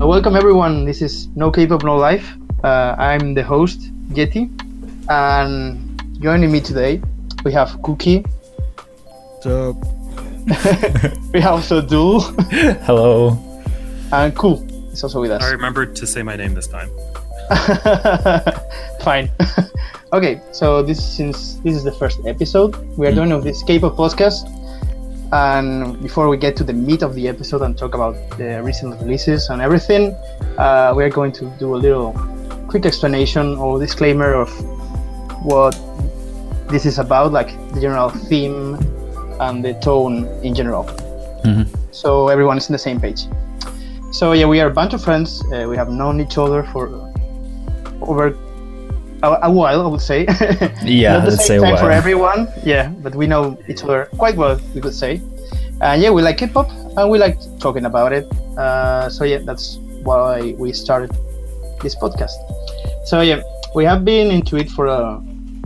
Welcome everyone. This is No K-Pop No Life. I'm the host, Yeti, and joining me today we have Cookie. What's up? We have also Dul. Hello. And Cool is also with us. I remembered to say my name this time. Fine. Okay, so since this is the first episode, we are doing of this K-pop podcast. And before we get to the meat of the episode and talk about the recent releases and everything, we are going to do a little quick explanation or disclaimer of what this is about, like the general theme and the tone in general. Mm-hmm. So everyone is on the same page. So yeah, we are a bunch of friends. We have known each other for over a while, I would say. Yeah, not the let's same say a time for while. everyone. Yeah, but we know each other quite well, we could say. And yeah, we like K-pop and we like talking about it. So yeah, that's why we started this podcast. So yeah, we have been into it for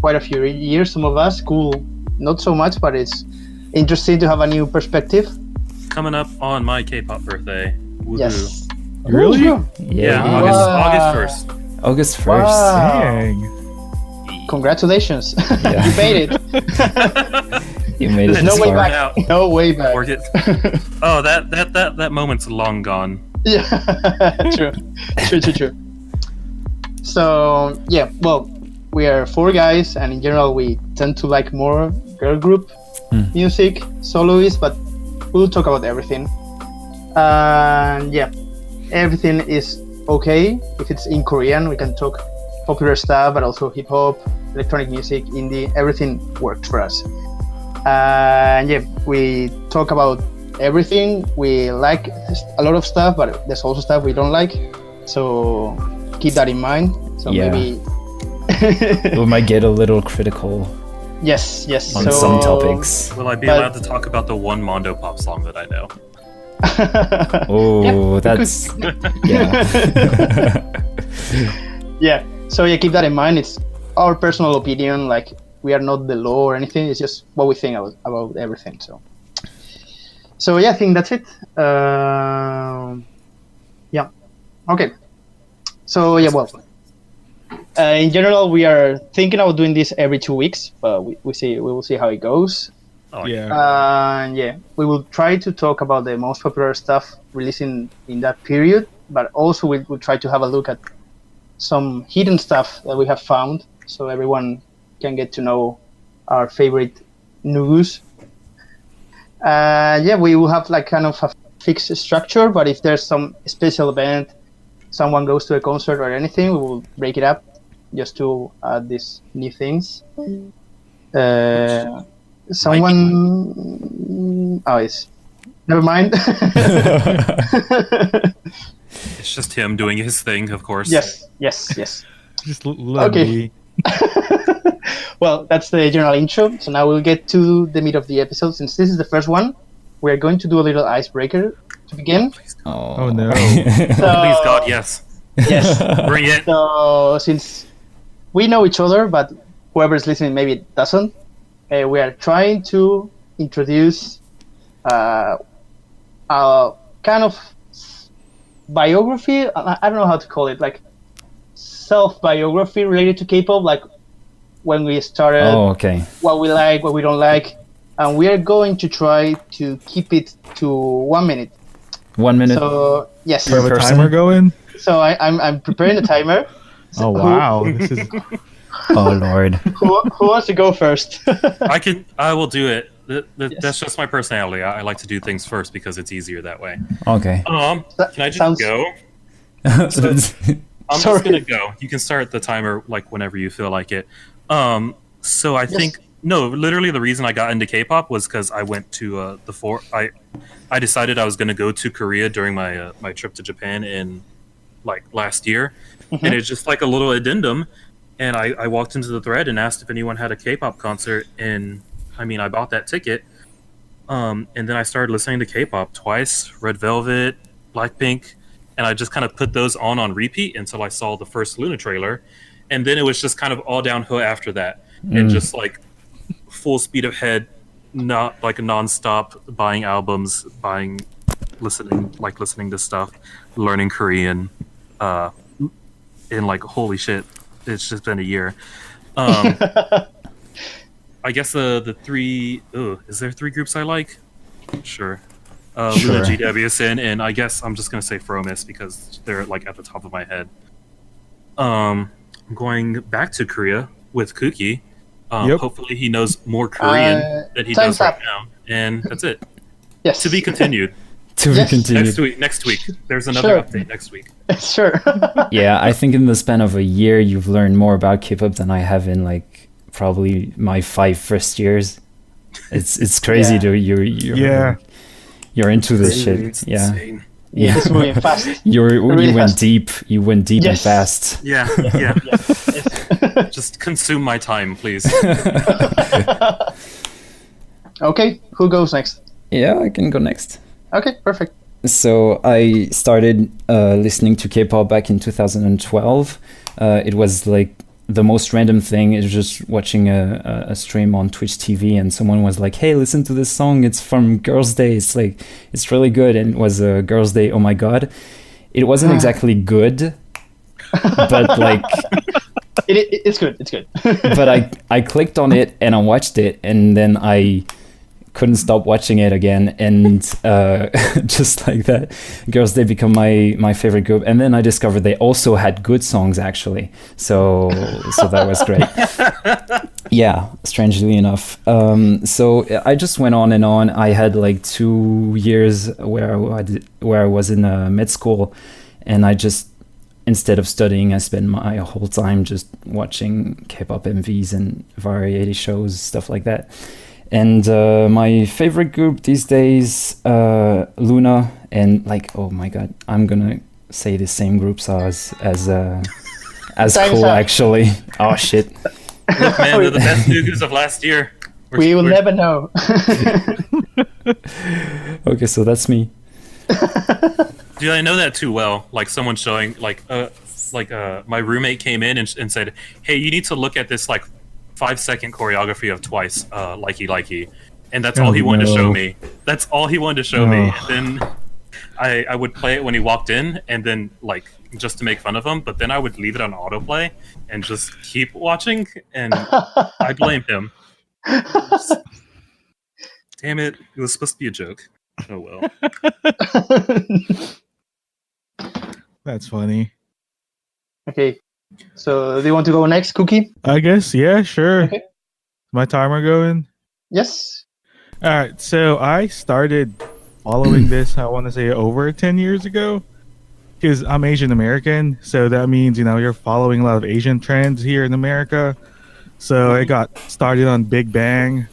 quite a few years. Some of us, Cool, not so much, but it's interesting to have a new perspective. Coming up on my K-pop birthday. Woohoo. Yes. Really? Ooh, Yeah, Wow. August 1st. August 1st. Wow. Dang. Congratulations. Yeah. You made it. You made it There's no this way far. back. Out. No way back. Or get- Oh, that moment's long gone. Yeah, true. So yeah, well, we are four guys, and in general, we tend to like more girl group music, soloists, but we'll talk about everything. And yeah, everything is okay. If it's in Korean, we can talk popular stuff, but also hip hop, electronic music, indie. Everything worked for us. And yeah, we talk about everything. We like a lot of stuff, but there's also stuff we don't like. So keep that in mind. So Yeah. maybe We might get a little critical yes. on So some topics. Will I be But- allowed to talk about the one Mondo Pop song that I know? Oh, that's yeah. Yeah. So yeah, keep that in mind. It's our personal opinion. Like we are not the law or anything. It's just what we think about everything. So yeah, I think that's it. Yeah. Okay. So yeah, well. In general, we are thinking about doing this every 2 weeks, but we will see how it goes. Oh, Yeah. Yeah, we will try to talk about the most popular stuff releasing in that period, but also we will try to have a look at some hidden stuff that we have found, so everyone can get to know our favorite news. Yeah, we will have like kind of a fixed structure, but if there's some special event, someone goes to a concert or anything, we will break it up just to add these new things. Someone. Oh, it's. Never mind. It's just him doing his thing, of course. Yes. Just let Okay. me. Well, that's the general intro. So now we'll get to the meat of the episode. Since this is the first one, we're going to do a little icebreaker to begin. Oh, no. So, Please, God, yes. Yes. Bring it. So since we know each other, but whoever's listening maybe doesn't, we are trying to introduce a kind of biography. I don't know how to call it, like self-biography related to K-pop, like when we started, Oh, okay. what we like, what we don't like, and we are going to try to keep it to 1 minute. 1 minute. So yes, Do you have a person? timer going? so I'm preparing the timer. So Oh, wow. This is. Oh Lord. Who wants to go first? I will do it. That's just my personality. I like to do things first because it's easier that way. Okay. Can I just Sounds- go? I'm Sorry. just gonna go. You can start the timer like whenever you feel like it. So I think literally the reason I got into K-pop was because I went to I decided I was gonna go to Korea during my my trip to Japan in like last year, and it's just like a little addendum. And I walked into the thread and asked if anyone had a K-pop concert, and I mean I bought that ticket. And then I started listening to K-pop twice, Red Velvet, Blackpink, and I just kind of put those on repeat until I saw the first Luna trailer. And then it was just kind of all downhill after that. And just like full speed ahead, not like a non-stop buying albums, buying listening to stuff, learning Korean, and like holy shit, it's just been a year. I guess the three. Is there three groups I like? Sure. Sure. Luna, GWSN, and I guess I'm just gonna say Fromis because they're like at the top of my head. I'm going back to Korea with Kuki. Hopefully he knows more Korean than he does right now, and that's it. Yes. To be continued. To be continued. Next week. There's another update next week. Sure. Yeah, I think in the span of a year, you've learned more about Kpop than I have in like probably my 5 first years. It's crazy, dude. You're into this shit. Insane. Yeah. It's moving fast. You Really went fast. deep. You went deep and Yes. fast. Yeah. Just consume my time, please. Okay, who goes next? Yeah, I can go next. Okay, perfect. So I started listening to K-pop back in 2012. It was like the most random thing. It was just watching a stream on Twitch TV, and someone was like, "Hey, listen to this song. It's from Girls' Day. It's really good." And it was Girls' Day. Oh my god! It wasn't exactly good, but like, it's good. It's good. but I clicked on it and I watched it, and then I couldn't stop watching it again, and just like that, Girls' Day become my favorite group. And then I discovered they also had good songs actually, so that was great. Yeah, strangely enough. So I just went on and on. I had like 2 years where I was in med school, and I just, instead of studying, I spent my whole time just watching K-pop MVs and variety shows, stuff like that. And my favorite group these days, Luna, and like, oh my god, I'm gonna say the same groups as cool actually. Oh shit. Look, man, they're the best newbies of last year. We will never know. Okay, so that's me. Dude, I know that too well. Like someone showing, my roommate came in and said, "Hey, you need to look at this like 5-second choreography of Twice, likey," and that's all he wanted to show me. That's all he wanted to show me. And then I would play it when he walked in, and then like just to make fun of him. But then I would leave it on autoplay and just keep watching, and I blame him. Damn it! It was supposed to be a joke. Oh well. That's funny. Okay, so do you want to go next, Cookie? I guess, yeah, sure. Okay. My timer going? Yes. All right, so I started following this, I want to say, over 10 years ago, because I'm Asian American, so that means, you're following a lot of Asian trends here in America. So I got started on Big Bang,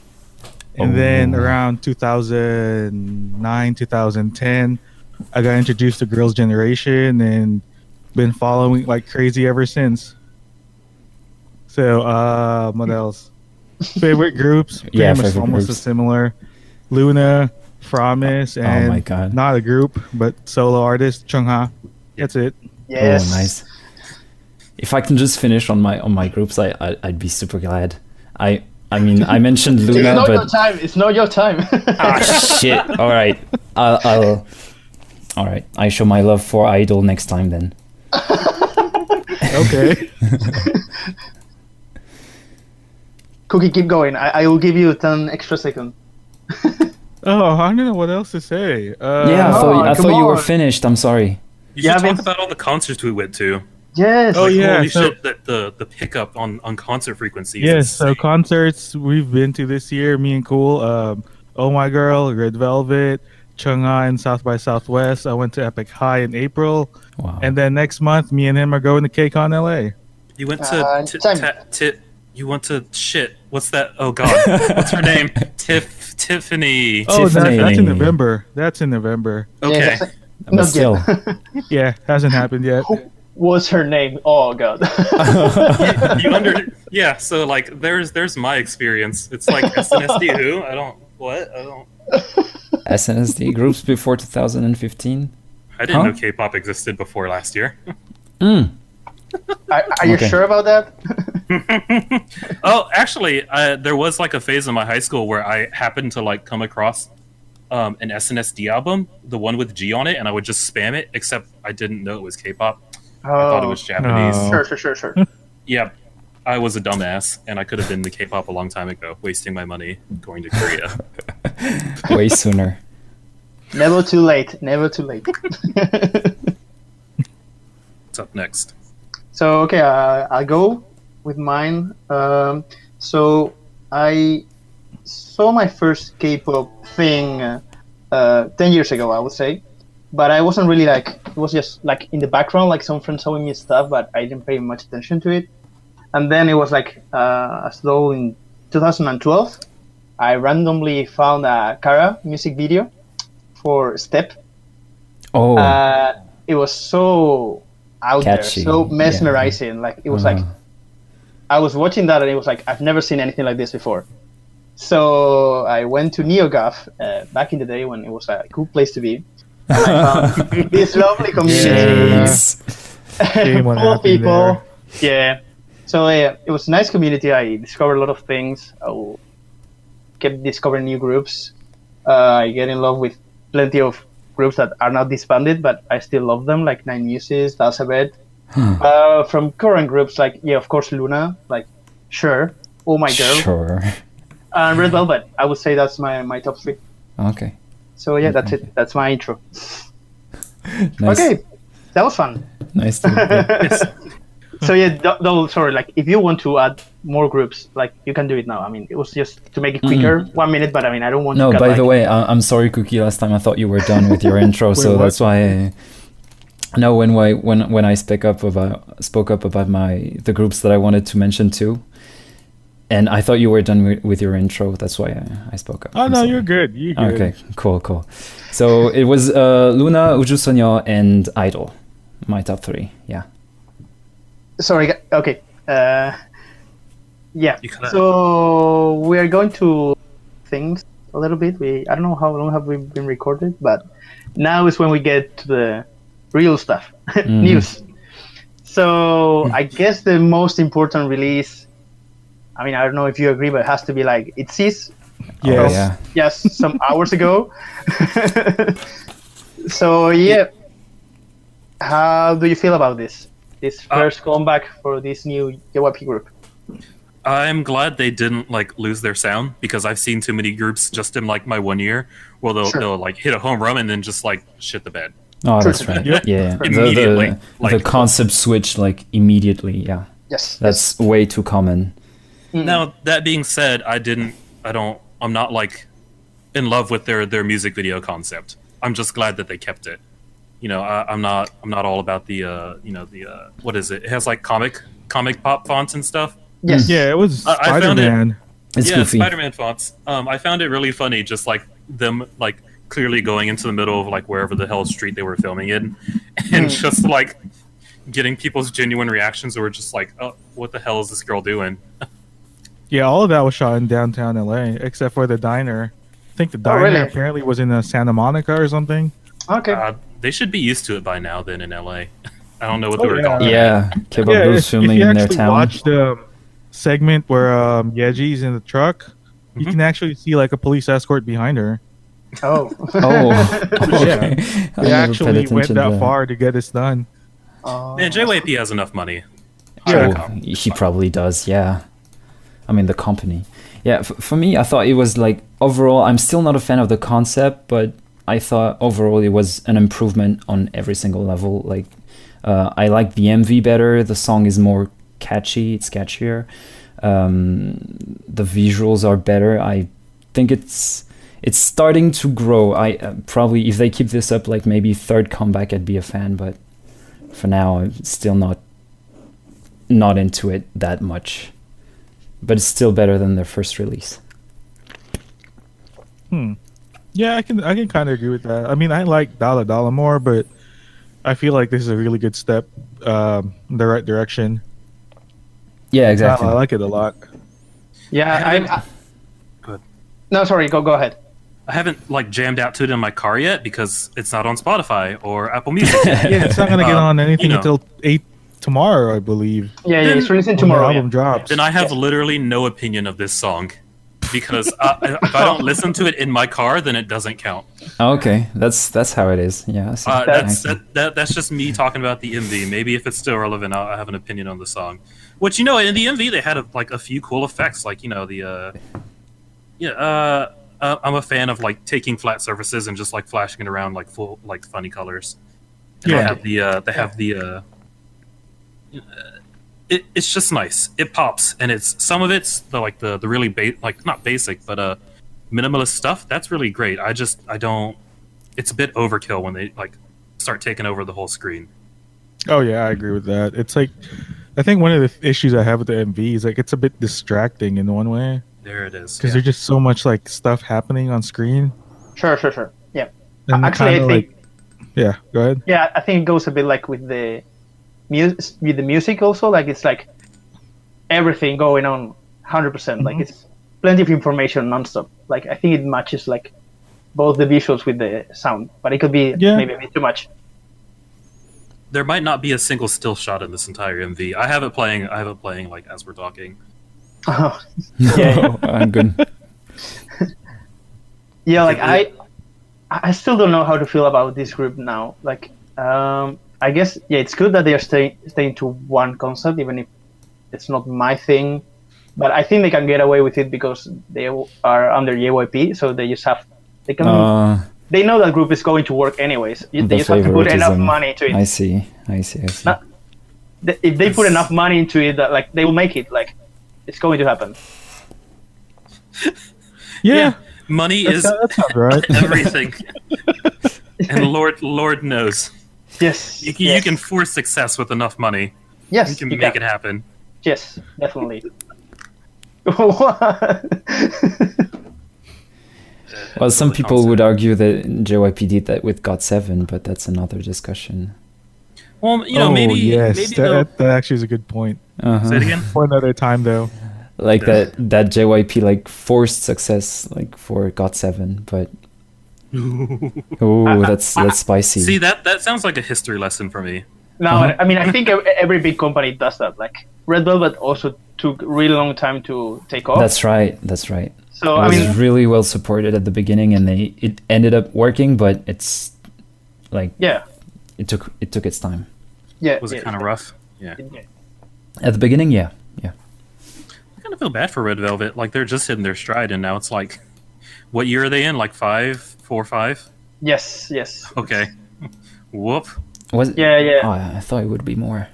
and then around 2009, 2010, I got introduced to Girls' Generation and been following like crazy ever since. So, what else? Favorite groups? Yeah, pretty much favorite almost groups. similar. Luna, Fromis, and my God. not a group, but solo artist, Chungha. That's it. Yes. Oh, nice. If I can just finish on my groups, I'd be super glad. I mean, I mentioned It's Luna, not your but time. It's not your time. shit. All right, I'll. All right, I show my love for Idol next time then. Okay. Cookie, keep going. I will give you 10 extra seconds. Oh, I don't know what else to say. Yeah, I come thought you were on. finished. I'm sorry. You Yeah, should talk Vince. about all the concerts we went to. Yes. Oh, yeah. Holy so- shit! That the pickup on concert frequency. Is Yes, so insane. concerts we've been to this year, me and Cool, Oh My Girl, Red Velvet, Chungha and South by Southwest. I went to Epic High in April, Wow. and then next month, me and him are going to KCON LA. You went time. to you went to shit. What's that? Oh god, what's her name? Tiffany. Oh, that's in Tiffany. November. That's in November. Okay. Yes, But not still, yet. Yeah, hasn't happened yet. What's her name? Oh god. Yeah. So like, there's my experience. It's like SNSD who? I don't. SNSD groups before 2015. I didn't Huh? know K-pop existed before last year. Are you Okay. sure about that? Oh, actually, there was like a phase in my high school where I happened to like come across an SNSD album, the one with G on it, and I would just spam it. Except I didn't know it was K-pop. I thought it was Japanese. No. Sure. Yeah, I was a dumbass, and I could have been the K-pop a long time ago, wasting my money going to Korea. Way sooner. Never too late. What's up next? So okay, I'll go with mine. So I saw my first K-pop thing 10 years ago, I would say, but I wasn't really like, it was just like in the background, like some friends showing me stuff, but I didn't pay much attention to it. And then it was like as though in 2012, I randomly found a Kara music video for Step. Oh, It was so out Catchy, there, so mesmerizing. Like it was like, I was watching that and it was like, I've never seen anything like this before. So I went to NeoGAF back in the day when it was a cool place to be. And I found this lovely community Yes. What full of happened people. there. Yeah. So it was a nice community. I discovered a lot of things. I kept discovering new groups. I get in love with plenty of groups that are not disbanded, but I still love them, like Nine Muses, Alphabet. From current groups, like, yeah, of course, Luna, like, sure, Oh My Girl, Sure. and Red Velvet. I would say that's my top three. Okay. So yeah, that's it. That's my intro. Nice. Okay, that was fun. Nice to meet you. So yeah, sorry, like if you want to add more groups, like you can do it now. I mean, it was just to make it quicker, 1 minute, but I mean, I don't want No, to cut, by like, the way, I'm sorry, Cookie. Last time I thought you were done with your intro, so what? that's why. No, when I spoke up about the groups that I wanted to mention too, and I thought you were done with your intro. That's why I spoke up. Oh I'm no, sorry. you're good. You're good. Okay, cool. So it was Luna, Uju Sonyo, and Idol. My top three. Yeah. Sorry. Okay. Yeah. You kinda- So we are going to things a little bit. I don't know how long have we been recorded, but now is when we get to the real stuff, news. So I guess the most important release. I mean, I don't know if you agree, but it has to be like Itzy's. Yes. Yeah. Just some hours ago. So yeah, how do you feel about this? This first comeback for this new JYP group. I'm glad they didn't like lose their sound because I've seen too many groups just in like my 1 year where they'll like hit a home run and then just like shit the bed. Oh, that's right. Yep. Yeah. Immediately, The like- concept switch like immediately. Yeah. Yes. That's way too common. Now that being said, I'm not like in love with their music video concept. I'm just glad that they kept it. You know, I'm not all about the what is it? It has like comic pop fonts and stuff. Yes. Yeah, it was I found it- Spider-Man. It's goofy. Spider-Man fonts. I found it really funny, just like them like clearly going into the middle of like wherever the hell street they were filming in, and just like getting people's genuine reactions, who were just like, "Oh, what the hell is this girl doing?" Yeah, all of that was shot in downtown LA, except for the diner. I think the diner really? apparently was in Santa Monica or something. Okay. They should be used to it by now. Then in LA, I don't know what they Oh, were yeah. called. Yeah. K-pop Yeah, groups filming you in their actually town. watch the segment where Yeji's in the truck, you can actually see like a police escort behind her. Oh. Oh. Okay. I They never actually paid went attention that to far to get this done. Man, JYP has enough money. Oh, he probably does, yeah. I mean, the company. Yeah, for me, I thought it was like, overall, I'm still not a fan of the concept, but I thought overall it was an improvement on every single level. Like, I like the MV better, the song is more catchy, it's catchier. The visuals are better. I think it's starting to grow. I probably, if they keep this up, like maybe third comeback, I'd be a fan, but for now, I'm still not into it that much. But it's still better than their first release. Yeah, I can kind of agree with that. I mean, I like Dala Dala more, but I feel like this is a really good step in the right direction. Yeah, exactly. I like it a lot. Yeah. Good. No, sorry. Go ahead. I haven't like jammed out to it in my car yet because it's not on Spotify or Apple Music. Yet. Yeah, it's not gonna get on anything you know. until 8 tomorrow, I believe. Yeah, it's releasing When the tomorrow. album Yeah. drops. Then I have literally no opinion of this song because if I don't listen to it in my car, then it doesn't count. Okay, that's how it is. Yeah, I see. That's just me talking about the MV. Maybe if it's still relevant, I have an opinion on the song. Which, in the MV they had a few cool effects, like I'm a fan of like taking flat surfaces and just like flashing it around like full like funny colors. And they have the it's just nice. It pops, and some of it's the really not basic, but minimalist stuff. That's really great. I don't. It's a bit overkill when they like start taking over the whole screen. Oh yeah, I agree with that. It's like, I think one of the issues I have with the MV is like it's a bit distracting in one way. There it is. Because there's just so much like stuff happening on screen. Sure. Yeah. And Actually, I think. Yeah. Go ahead. Yeah, I think it goes a bit like with the music also. Like it's like everything going on 100%. Like it's plenty of information nonstop. Like I think it matches like both the visuals with the sound, but it could be maybe a bit too much. There might not be a single still shot in this entire MV. I have it playing like as we're talking. Oh, yeah. I'm good. Yeah, like I still don't know how to feel about this group now. Like, I guess it's good that they are staying to one concept, even if it's not my thing. But I think they can get away with it because they are under JYP, so they just they know that group is going to work anyways. They just have to put enough money into it. I see. If they put enough money into it, that like they will make it. Like, it's going to happen. Yeah. Money is right. everything, and Lord knows. Yes. You can force success with enough money. Yes, you can make it happen. Yes, definitely. Well, some people would argue that JYP did that with GOT7, but that's another discussion. Well, maybe. Yes, maybe that actually is a good point. Say it again. For another time, though. Like that JYP like forced success like for GOT7, but that's spicy. See, that sounds like a history lesson for me. No, I mean I think every big company does that. Like Red Velvet also took a really long time to take off. That's right. So it was really well supported at the beginning, and it ended up working, but it's like it took its time. Yeah. Was it kind of rough? Yeah. At the beginning, yeah. I kind of feel bad for Red Velvet. Like they're just hitting their stride, and now it's like, what year are they in? Like 4 or 5? Yes. Okay. Whoop. Was it? Yeah. Oh, I thought it would be more.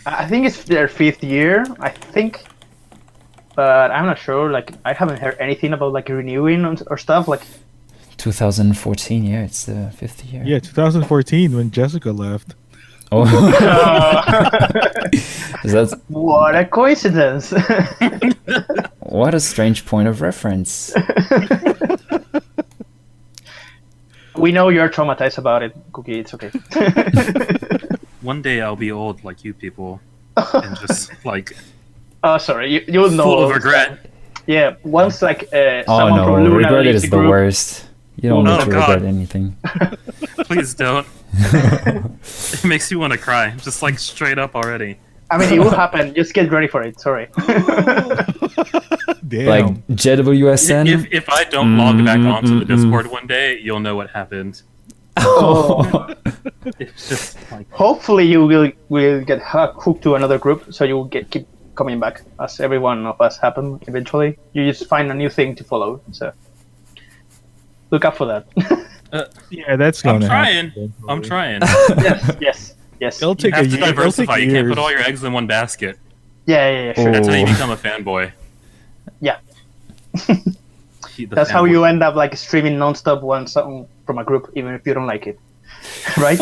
I think it's their 5th year. I think, but I'm not sure. Like I haven't heard anything about like renewing or stuff. Like 2014. Yeah, it's the 5th year. Yeah, 2014 when Jessica left. Oh. What a coincidence. What a strange point of reference. We know you're traumatized about it, Cookie. It's okay. One day I'll be old like you people, and just like. Oh, sorry. You'll know. Full of regret. Yeah. Once like someone from Luna regret leaves is the the group. worst. You don't need to regret anything. Please don't. It makes you want to cry, just like straight up already. I mean, it will happen. Just get ready for it. Sorry. Damn. Like GWSN. If I don't log back onto the Discord one day, you'll know what happened. Oh. It's just like. Hopefully, you will get hooked to another group, so you will keep coming back, as every one of us happen eventually. You just find a new thing to follow. So look up for that. Yeah, that's going to happen. I'm trying. Yes. It'll take you have to a year. diversify. You can't put all your eggs in one basket. Yeah, sure. That's how you become a fanboy. Yeah. That's how you end up like streaming nonstop one song from a group, even if you don't like it. Right?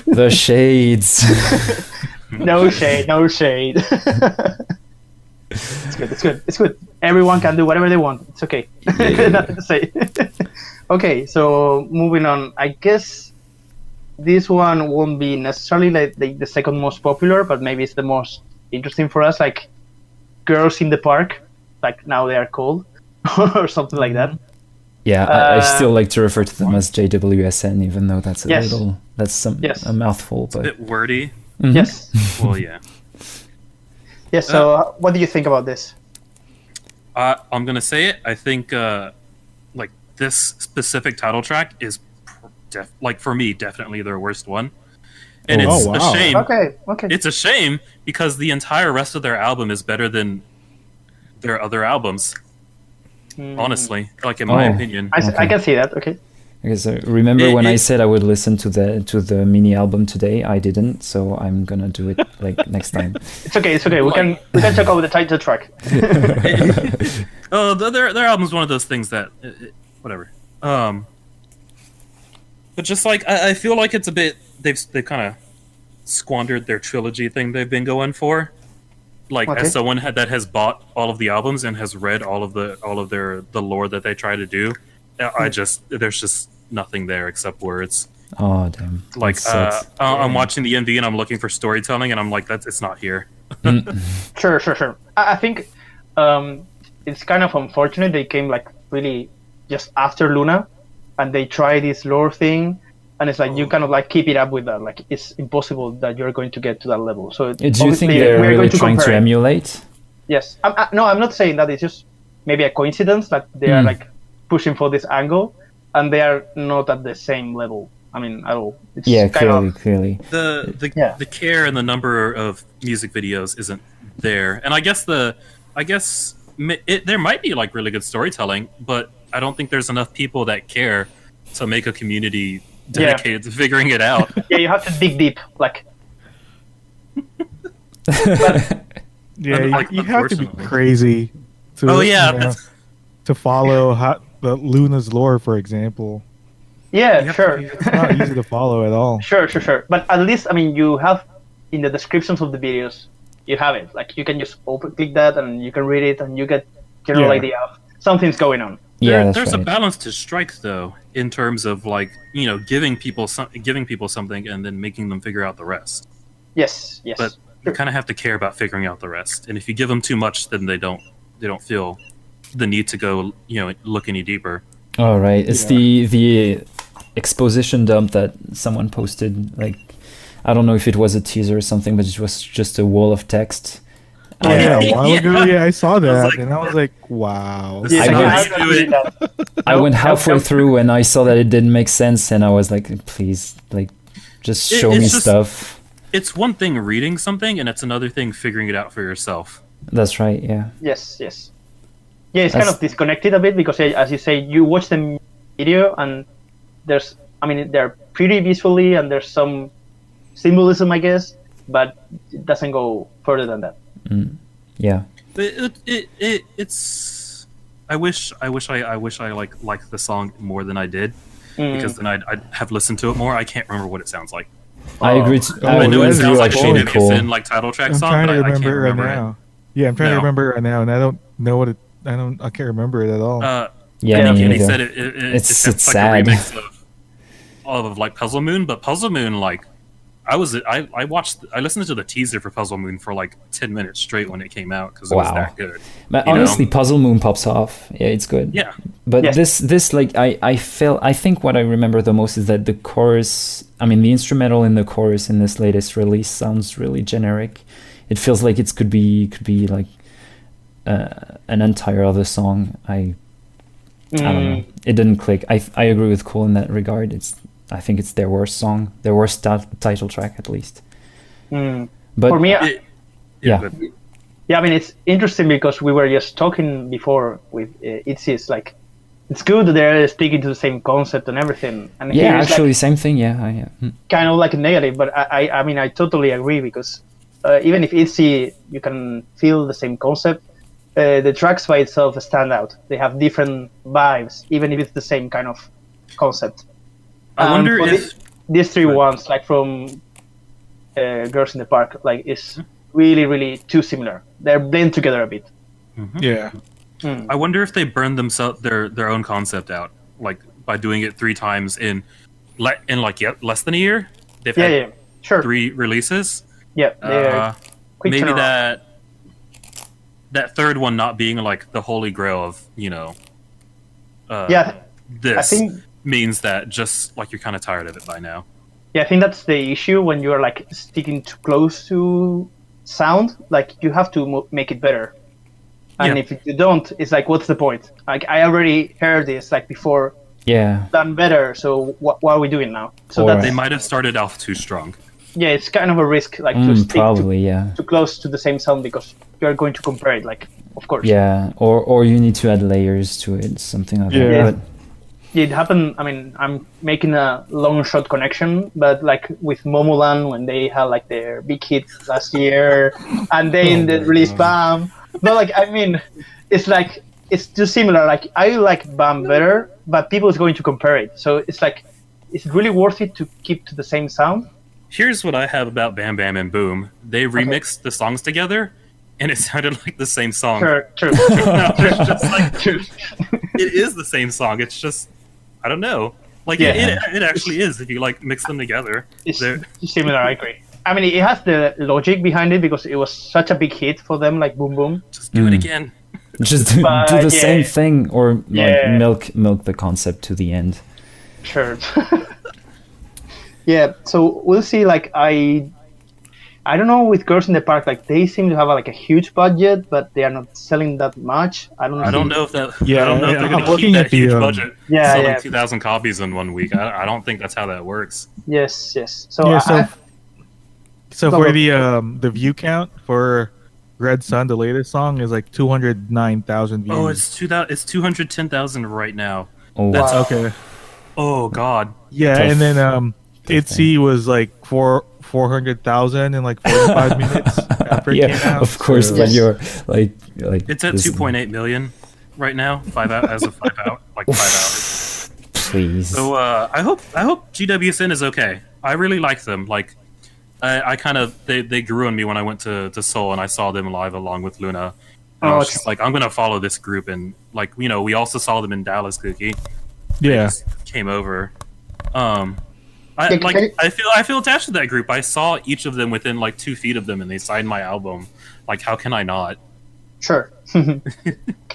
The shades. No shade. It's good. Everyone can do whatever they want. It's okay. Nothing to say. Okay, so moving on. I guess this one won't be necessarily like the second most popular, but maybe it's the most interesting for us. Like Girls in the Park, like now they are called, or something like that. Yeah, I still like to refer to them as JWSN, even though that's a mouthful. But it's a bit wordy. Yes. Well, yeah. Yeah. So, what do you think about this? I'm gonna say it. I think like this specific title track is like for me definitely their worst one, and it's a shame. Okay. It's a shame because the entire rest of their album is better than their other albums. Honestly, like in my opinion, I can see that. Okay. Okay, so remember when I said I would listen to the mini album today? I didn't, so I'm gonna do it like next time. It's okay. We can talk about the title track. Their album's one of those things that whatever. But just like I feel like it's a bit they've kind of squandered their trilogy thing they've been going for. Like as someone that has bought all of the albums and has read all of the lore that they try to do, there's just nothing there except words. Oh damn! Like I'm watching the MV and I'm looking for storytelling and I'm like it's not here. Sure. I think it's kind of unfortunate they came like really just after Luna, and they try this lore thing, and it's like you kind of like keep it up with that. Like it's impossible that you're going to get to that level. So do you think they're really trying to emulate? Yes. No, I'm not saying that. It's just maybe a coincidence that they are like pushing for this angle, and they are not at the same level. I mean, at all. It's clearly. The care and the number of music videos isn't there, and I guess there might be like really good storytelling, but I don't think there's enough people that care to make a community dedicated to figuring it out. Yeah, you have to dig deep, like. You have to be crazy to to follow the Luna's lore, for example. Yeah, sure. It's not easy to follow at all. Sure. But at least, I mean, you have in the descriptions of the videos, you have it. Like you can just click that and you can read it and you get general idea of something's going on. Yeah, there's right. a balance to strike though, in terms of like giving people something and then making them figure out the rest. Yes. But you kind of have to care about figuring out the rest, and if you give them too much, then they don't feel the need to go look any deeper. All right, it's the exposition dump that someone posted. Like I don't know if it was a teaser or something, but it was just a wall of text. A while ago, I saw that, and I was like, wow. I went halfway through and I saw that it didn't make sense, and I was like, please, like, just show me stuff. It's one thing reading something, and it's another thing figuring it out for yourself. That's right, yeah. Yes. Yeah, it's kind of disconnected a bit because, as you say, you watch the video and they're pretty visually and there's some symbolism, I guess, but it doesn't go further than that. Yeah. It's. I wish I liked the song more than I did, because then I'd have listened to it more. I can't remember what it sounds like. I agree. I know it sounds like really cool. GWSN like title track song, I'm but trying to I can't remember it remember right now. Yeah, I'm trying to remember it right now, and I don't know what it. I can't remember it at all. Me and he neither. said it's sad. like a remix of like Puzzle Moon, but Puzzle Moon, like I listened to the teaser for Puzzle Moon for like 10 minutes straight when it came out because it was that good. But honestly, Puzzle Moon pops off. Yeah, it's good. Yeah. But this like I think what I remember the most is that the chorus, the instrumental in the chorus in this latest release sounds really generic. It feels like it could be like an entire other song. I don't know. It didn't click. I agree with Cole in that regard. I think it's their worst song, their worst title track at least. But for me, yeah, it's interesting because we were just talking before with Itzy. It's like it's good that they're sticking to the same concept and everything. And actually, like, same thing. Yeah, kind of like negative, but I totally agree because even if Itzy, you can feel the same concept. The tracks by itself stand out. They have different vibes, even if it's the same kind of concept. I wonder if these three ones, like from Girls in the Park, like is really, really too similar. They're blend together a bit. Mm-hmm. Yeah. I wonder if they burned their own concept out, like by doing it 3 times in less than a year. They've had 3 releases. Yeah. Maybe that third one not being like the holy grail of this. I think means that just like you're kind of tired of it by now. Yeah, I think that's the issue when you're like sticking too close to sound. Like you have to make it better. And if you don't, it's like, what's the point? Like, I already heard this like before. Yeah. Done better. So what are we doing now? So Or- They might have started off too strong. yeah, it's kind of a risk, like to stick probably, yeah. too close to the same sound because you're going to compare it. Like, of course. Yeah, or you need to add layers to it, something like Yeah. that. It happened. I mean, I'm making a long shot connection, but like with Momoland when they had like their big hit last year, and then they released BAM. But like, I mean, it's like it's too similar. Like I like BAM better, but people is going to compare it. So it's like, is it really worth it to keep to the same sound? Here's what I have about Bam Bam and Boom. They remixed the songs together, and it sounded like the same song. True. It's just like, True. it is the same song. It's just, I don't know. Like Yeah. it actually is if you like mix them together. It's They're- similar. I agree. I mean, it has the logic behind it because it was such a big hit for them, like Boom Boom. Just do it again. Just do But, the yeah. same thing, or Yeah. like milk the concept to the end. Sure. Yeah, so we'll see. Like I don't know with Girls in the Park. Like they seem to have like a huge budget, but they are not selling that much. I don't know if that. Yeah, I don't know if yeah, they're I'm going to looking keep that at the, huge um, budget. Yeah, selling yeah. 2,000 copies in 1 week. I don't think that's how that works. Yes. So, Yeah, I- so Go for on. the view count for Red Sun, the latest song is like 209,000 views. Oh, it's 210,000 right now. Oh, That's Wow. okay. Oh God. Yeah, Tough. and then Itzy was like 400,000 in like 45 minutes after it came yeah, out. of course. So- But Yes. you're like It's at this- 2.8 million right now. 5 out as of 5 out, like 5 hours. Please. So I hope GWSN is okay. I really like them. Like I kind of they grew on me when I went to Seoul and I saw them live along with Luna. And I Oh, was okay. just like, I'm gonna follow this group, and like we also saw them in Dallas, Cookie. Yeah. Just came over. Yeah, can I feel attached to that group. I saw each of them within like 2 feet of them, and they signed my album. Like, how can I not? sure. Can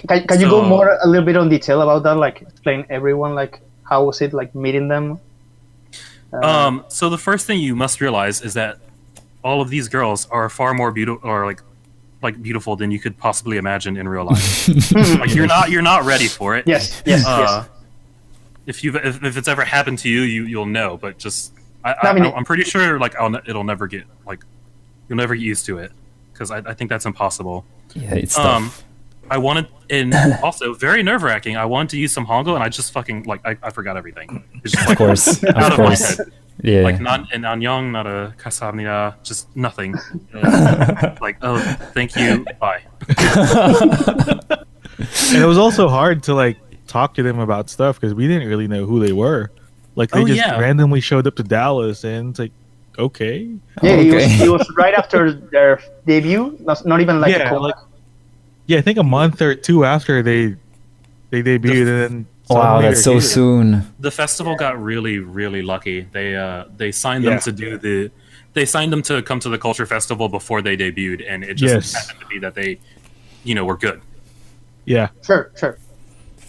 you go So- more a little bit on detail about that? Like explain everyone like how was it like meeting them? So the first thing you must realize is that all of these girls are far more beautiful, or like beautiful than you could possibly imagine in real life. Like you're not ready for it. Yes. If it's ever happened to you, you'll know. But just I mean, I'm pretty sure like it'll never get like you'll never get used to it because I think that's impossible. yeah, it's tough. I wanted, and also very nerve wracking. I wanted to use some Hongo, and I just fucking like I forgot everything. It's just Of like course, out of of my course. head. Yeah. Like not an Anyong, not a Kasamnia, just nothing. Like, oh, thank you, bye. And it was also hard to like talk to them about stuff because we didn't really know who they were. Like they Oh, just yeah. randomly showed up to Dallas, and it's like, okay, Yeah, Okay. it was right after their debut. Not even like a Yeah, comeback. yeah, I think a month or two after they debuted, and then Wow, suddenly that's they're so here. soon. The festival got really, really lucky. They signed them Yeah. to do they signed them to come to the culture festival before they debuted, and it just Yes. happened to be that they, were good. Yeah, Sure.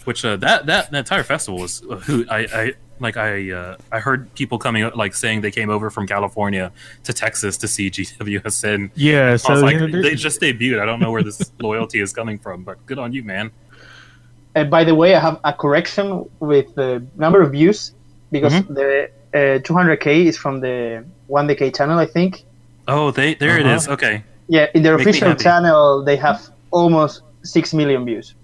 Which that entire festival was who I heard people coming like saying they came over from California to Texas to see GWSN. yeah. I was So like, there's- they just debuted. I don't know where this loyalty is coming from, but good on you, man. By the way, I have a correction with the number of views because the 200K is from the 1DK channel, I think. Oh, there it is. Okay, Yeah, in their Make me official happy. channel, they have almost 6 million views.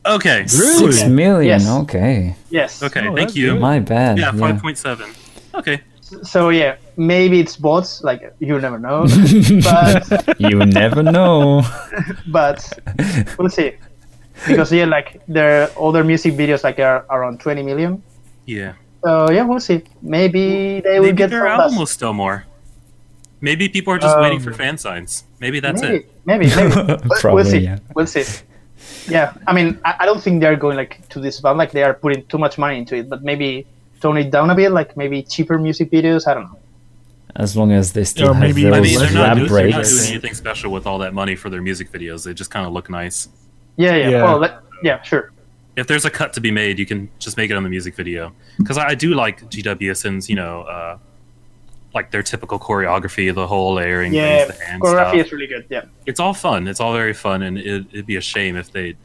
okay, Really? 6 million. Yes. Okay. Yes. okay. Oh, Thank that's you. good. My bad. Yeah, Yeah. 5.7. Okay. So yeah, maybe it's bots. Like you never know, but You never know. we'll see. Because yeah, like their other music videos like are around 20 million. Yeah. So yeah, we'll see. Maybe they will Maybe get their some album buzz. will still more. Maybe people are just waiting for fan signs. Maybe that's it. Maybe. But Probably, we'll see. yeah. We'll see. Yeah, I mean, I don't think they're going like to this band. Like they are putting too much money into it. But maybe tone it down a bit. Like maybe cheaper music videos. I don't know. As long as they still Or have maybe- those I mean, they're not, rap doing, they're not breaks. doing anything special with all that money for their music videos. They just kind of look nice. Yeah. Yeah. Well, yeah, sure. If there's a cut to be made, you can just make it on the music video. Because I do like GWSN's, like their typical choreography, the whole layering Yeah, things, the hand choreography stuff. is really good. Yeah. It's all fun. It's all very fun, and it'd be a shame if they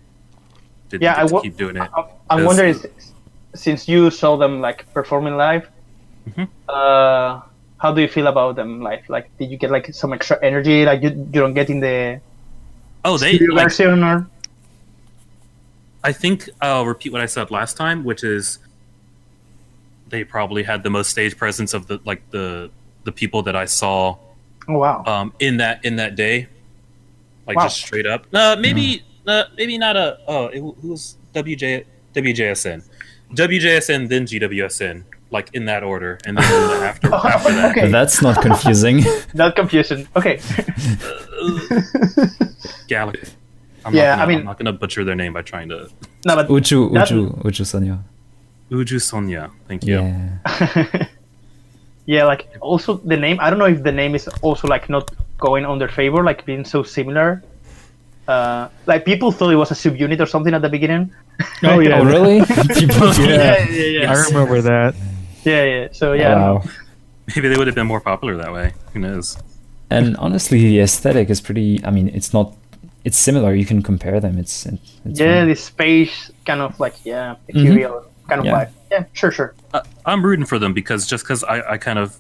didn't Yeah, get to keep doing it. I'm wondering, since you saw them like performing live, how do you feel about them live? Like, did you get like some extra energy like you don't get in the studio version? Or I think I'll repeat what I said last time, which is they probably had the most stage presence of the people that I saw. Oh wow! In that day, like Wow. just straight up. Maybe not who was WJSN, WJSN then GWSN, like in that order, and then after that. Okay. That's not confusing. Not confusion. Okay. Galaxy. I'm not gonna butcher their name by trying to. No, but Uju Sonia. Uju Sonia. Thank you. Yeah. yeah, like also the name. I don't know if the name is also like not going on their favor, like being so similar. Like people thought it was a subunit or something at the beginning. Oh yeah. Oh really? People, Yeah. I remember that. Yeah. So yeah. Wow. Maybe they would have been more popular that way. Who knows? And honestly, the aesthetic is pretty. I mean, it's not. It's similar. You can compare them. It's yeah, fun. this space kind of like ethereal kind of Yeah. vibe. Yeah, sure. I'm rooting for them because I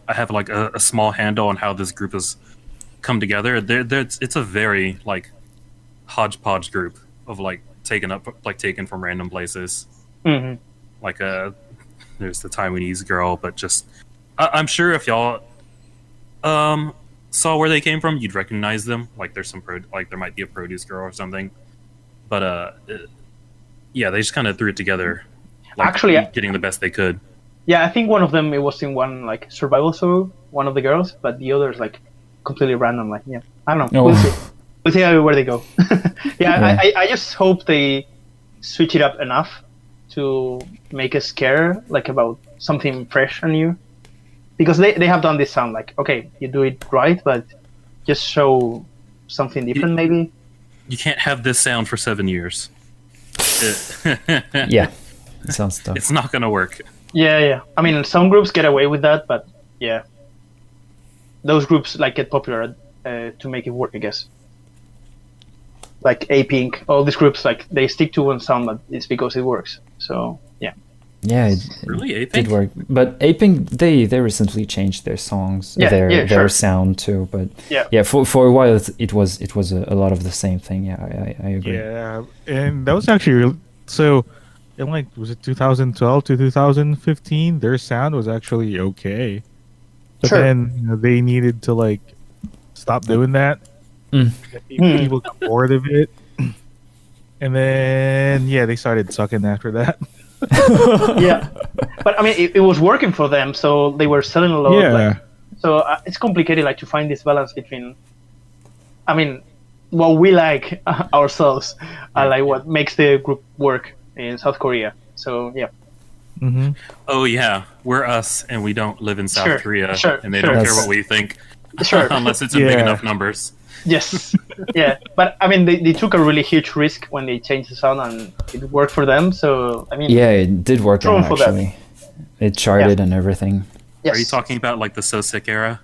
have like a small handle on how this group has come together. It's a very like hodgepodge group of like taken from random places. Mm-hmm. Like there's the Taiwanese girl, but just I'm sure if y'all saw where they came from, you'd recognize them. Like there's some there might be a produce girl or something. But yeah, they just kind of threw it together. Like, Actually, getting the best they could. Yeah, I think one of them, it was in one like survival show, one of the girls, but the others like completely random. Like I don't know. Oh. We'll see where they go. I just hope they switch it up enough to make us care like about something fresh and new, because they have done this sound like, okay, you do it right, but just show something different maybe. You can't have this sound for 7 years. Yeah, it sounds tough. It's not gonna work. Yeah. I mean, some groups get away with that, but yeah, those groups like get popular to make it work, I guess. Like A-Pink, all these groups, like they stick to one sound, but it's because it works. So yeah. Yeah, it Really, did A-Pink? work. But A-Pink, they recently changed their songs, Yeah, their sure. sound too. But Yeah. for a while it was a lot of the same thing. Yeah, I agree. Yeah, and that was actually so. In like, was it 2012 to 2015? Their sound was actually okay, but Sure. then they needed to like stop doing that. Mm. People got bored of it, and then they started sucking after that. Yeah. But I mean, it was working for them, so they were selling a lot. Yeah. Like, so it's complicated, like to find this balance between, I mean, what we like ourselves, and like what makes the group work in South Korea. So yeah. Mm-hmm. Oh yeah, we're us, and we don't live in South Sure, Korea, sure, and they sure. don't care That's- what we think, Sure. unless it's in big enough numbers. Yes. Yeah. But I mean, they took a really huge risk when they changed the sound, and it worked for them. So I mean, Yeah, it did work Throw out for them. actually. It charted and everything. yes. Are you talking about like the So Sick era?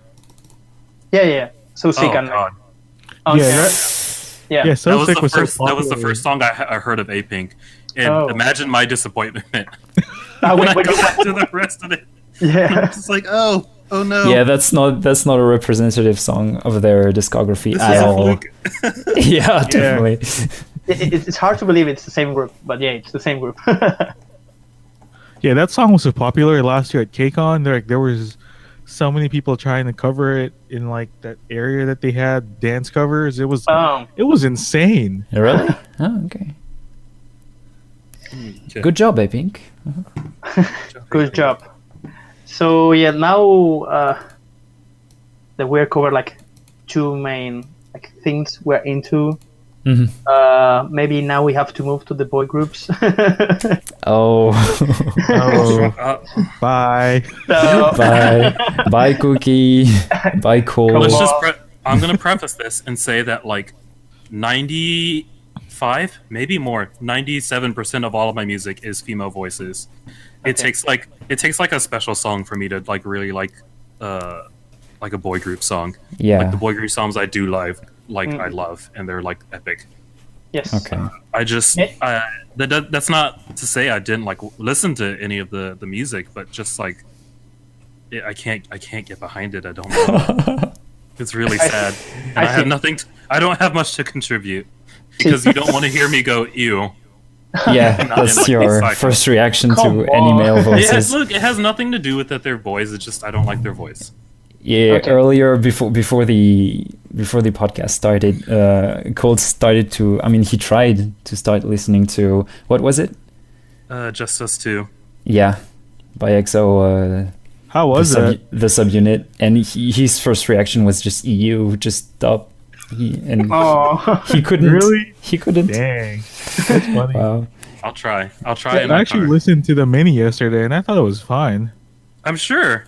Yeah. So sick Oh and god, yeah. Yeah, so that was sick the was first. so That was the popular. first song I heard of A-Pink, and Oh. imagine my disappointment when When I you- go back to the rest of it. yeah. It's just like, oh no. Yeah, that's not a representative song of their discography This at is a all. fluke. Yeah, definitely. It's hard to believe it's the same group, but yeah, it's the same group. Yeah, that song was so popular last year at KCON. There was so many people trying to cover it in like that area that they had dance covers. It was insane. Really? Oh, okay. Okay. Good job, A-Pink. Good job. So yeah, now that we're covered like two main like things we're into. Mhm. Maybe now we have to move to the boy groups. Oh. Oh, bye. So, Bye, Cookie. Bye, Cole. Come Let's on. just. I'm gonna preface this and say that like 95, maybe more, 97% of all of my music is female voices. It takes like a special song for me to like really like like a boy group song. Yeah. Like the boy group songs I do live, like I love, and they're like epic. Yes. Okay. I just that's not to say I didn't like listen to any of the music, but just like I can't get behind it. I don't know. It's really sad. And I have nothing. I don't have much to contribute because you don't want to hear me go ew. Yeah, that's your first reaction to any male voices. It has nothing to do with that they're boys. It's just I don't like their voice. Yeah, earlier before the podcast started, Colt started to. I mean, he tried to start listening to what was it? Just Us Two. Yeah, by EXO. How was it? The subunit, and his first reaction was just EU, just stop. He couldn't. Really? He couldn't. Dang, that's funny. Wow. I'll try. I actually listened to the mini yesterday, and I thought it was fine. I'm sure.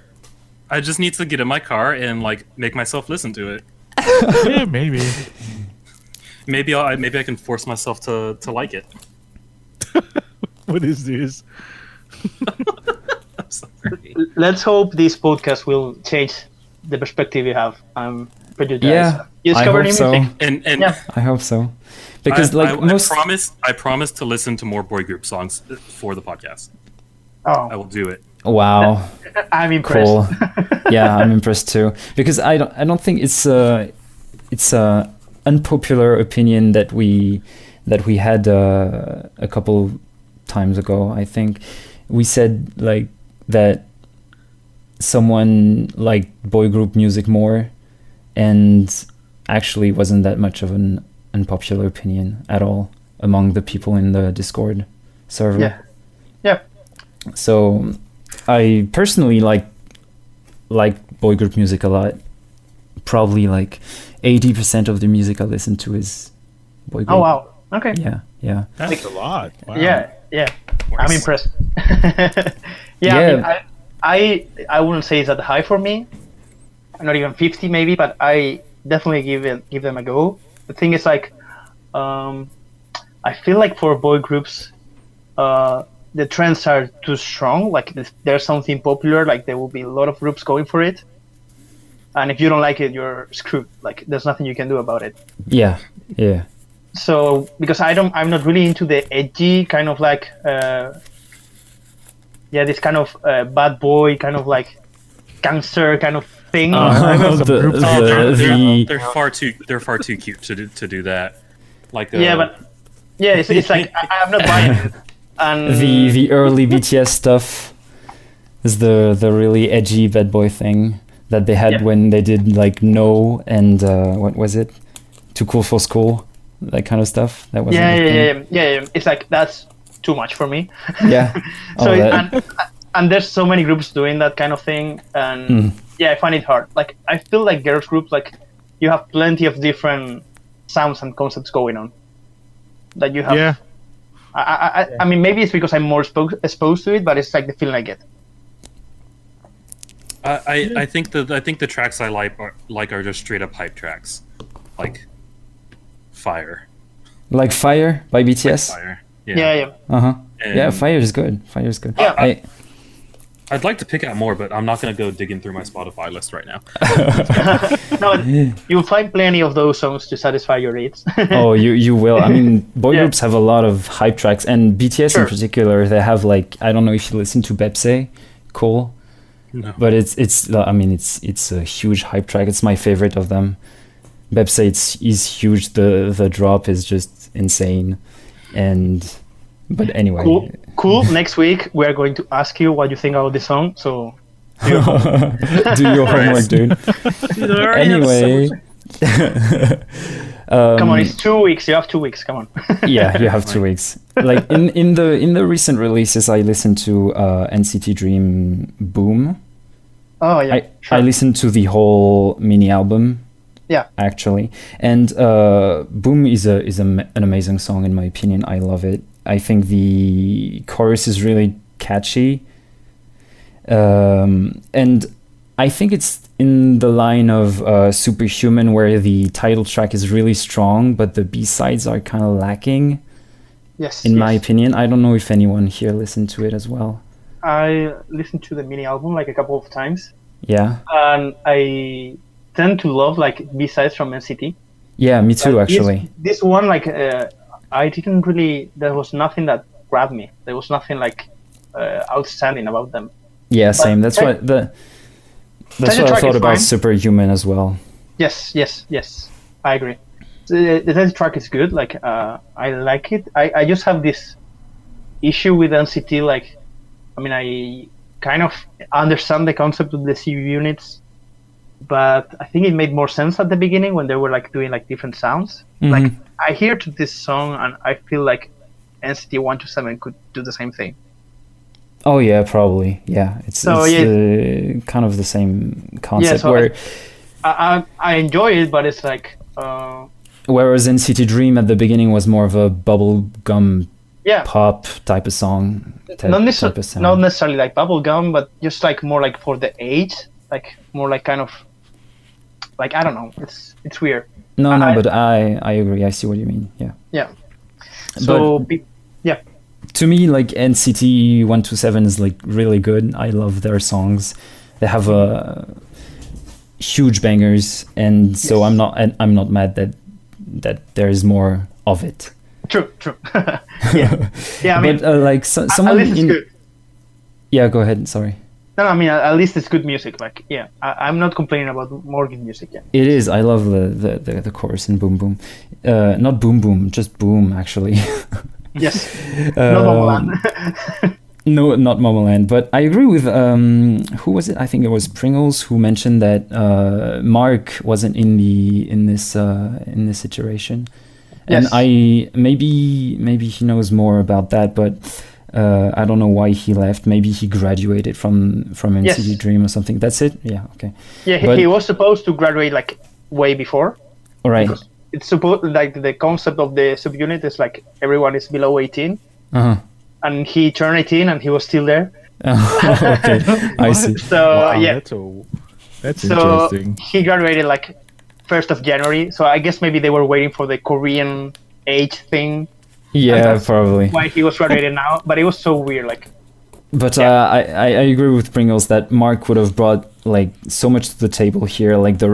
I just need to get in my car and like make myself listen to it. Yeah, maybe. Maybe I can force myself to like it. What is this? I'm sorry. Let's hope this podcast will change the perspective you have. I'm prejudiced. Yeah, You I discovered hope so. anything? And Yeah. I hope so, because I promise to listen to more boy group songs for the podcast. I will do it. Wow. I'm impressed. Cool. Yeah, I'm impressed too. Because I don't think it's a unpopular opinion that we had a couple times ago. I think we said like that someone liked boy group music more, and actually wasn't that much of an unpopular opinion at all among the people in the Discord server. Yeah. Yeah. So I personally like boy group music a lot. Probably like 80% of the music I listen to is boy group. Oh wow. Okay. Yeah. That's a lot. Wow. Yeah. I'm impressed. Yeah. I mean, I wouldn't say it's that high for me. Not even 50 maybe, but I definitely give them a go. The thing is like, I feel like for boy groups, the trends are too strong. Like if there's something popular, like there will be a lot of groups going for it. And if you don't like it, you're screwed. Like there's nothing you can do about it. Yeah. So because I'm not really into the edgy kind of like, this kind of bad boy kind of like gangster kind of thing. They're far too cute to do that. Like it's like I'm not buying it. And the early BTS stuff is the really edgy bad boy thing that they had when they did like No and what was it? Too Cool for School, that kind of stuff. That was yeah. It's like that's too much for me. Yeah. So and there's so many groups doing that kind of thing, and I find it hard. Like I feel like girls groups, like you have plenty of different sounds and concepts going on. That you have. Yeah. I mean, maybe it's because I'm more exposed to it, but it's like the feeling I get. I think the tracks I like are just straight up hype tracks, like Fire. Like Fire by BTS. Like Fire. Yeah. Yeah, Fire is good. Yeah. I'd like to pick out more, but I'm not going to go digging through my Spotify list right now. No, you'll find plenty of those songs to satisfy your needs. Oh, you will. I mean, boy groups have a lot of hype tracks, and BTS in particular, they have like, I don't know if you listen to Bepse, Cool. No. But it's a huge hype track. It's my favorite of them. Bepse is huge. The drop is just insane. But anyway. Cool. Next week we are going to ask you what you think about the song. So do your homework, dude. Anyway. Come on, it's 2 weeks. You have 2 weeks. Come on. Yeah, you have 2 weeks. Like in the recent releases, I listened to NCT Dream Boom. Oh yeah. I listened to the whole mini album. Yeah. Actually, and Boom is an amazing song in my opinion. I love it. I think the chorus is really catchy, and I think it's in the line of Superhuman, where the title track is really strong, but the B-sides are kind of lacking. Yes. In my opinion, I don't know if anyone here listened to it as well. I listened to the mini album like a couple of times. Yeah. and I tend to love like B-sides from NCT. Yeah, me too, Like, actually. this one, like, I didn't really. There was nothing that grabbed me. There was nothing like outstanding about them. Yeah, same. That's what I track thought is about fine. Superhuman as well. Yes. I agree. The title track is good. Like, I like it. I just have this issue with NCT. Like, I mean, I kind of understand the concept of the CV units, but I think it made more sense at the beginning when they were like doing like different sounds. Like, I hear to this song and I feel like NCT 127 could do the same thing. Oh yeah, probably. Yeah, it's kind of the same concept. so where I enjoy it, but it's like whereas NCT Dream at the beginning was more of a bubblegum pop type of song. Not necessarily like bubblegum, but just like more like for the age, like more like kind of like, I don't know. It's weird. No, but I agree. I see what you mean. Yeah. Yeah. So to me, like NCT 127 is like really good. I love their songs. They have huge bangers, and so I'm not mad that there is more of it. True. Yeah. I mean, but like someone at least it's good. Yeah, go ahead. Sorry. No, I mean, at least it's good music. Like, yeah, I'm not complaining about more good music. Yeah. It is. I love the chorus in Boom Boom. Not Boom Boom, just Boom, actually. Yes. Not Momoland. No, not Momoland. But I agree with who was it? I think it was Pringles who mentioned that Mark wasn't in this situation. And Yes. maybe he knows more about that, but I don't know why he left. Maybe he graduated from NCT Dream or something. That's it. Yeah. Okay. Yeah, he was supposed to graduate like way before. All right. Because it's supposed, like, the concept of the subunit is like everyone is below 18, and he turned 18 and he was still there. Okay, I see. So that's so interesting. he graduated like 1st of January. So I guess maybe they were waiting for the Korean age thing. Yeah, probably. Why he was graduated now, but it was so weird. Like, but I agree with Pringles that Mark would have brought like so much to the table here. Like the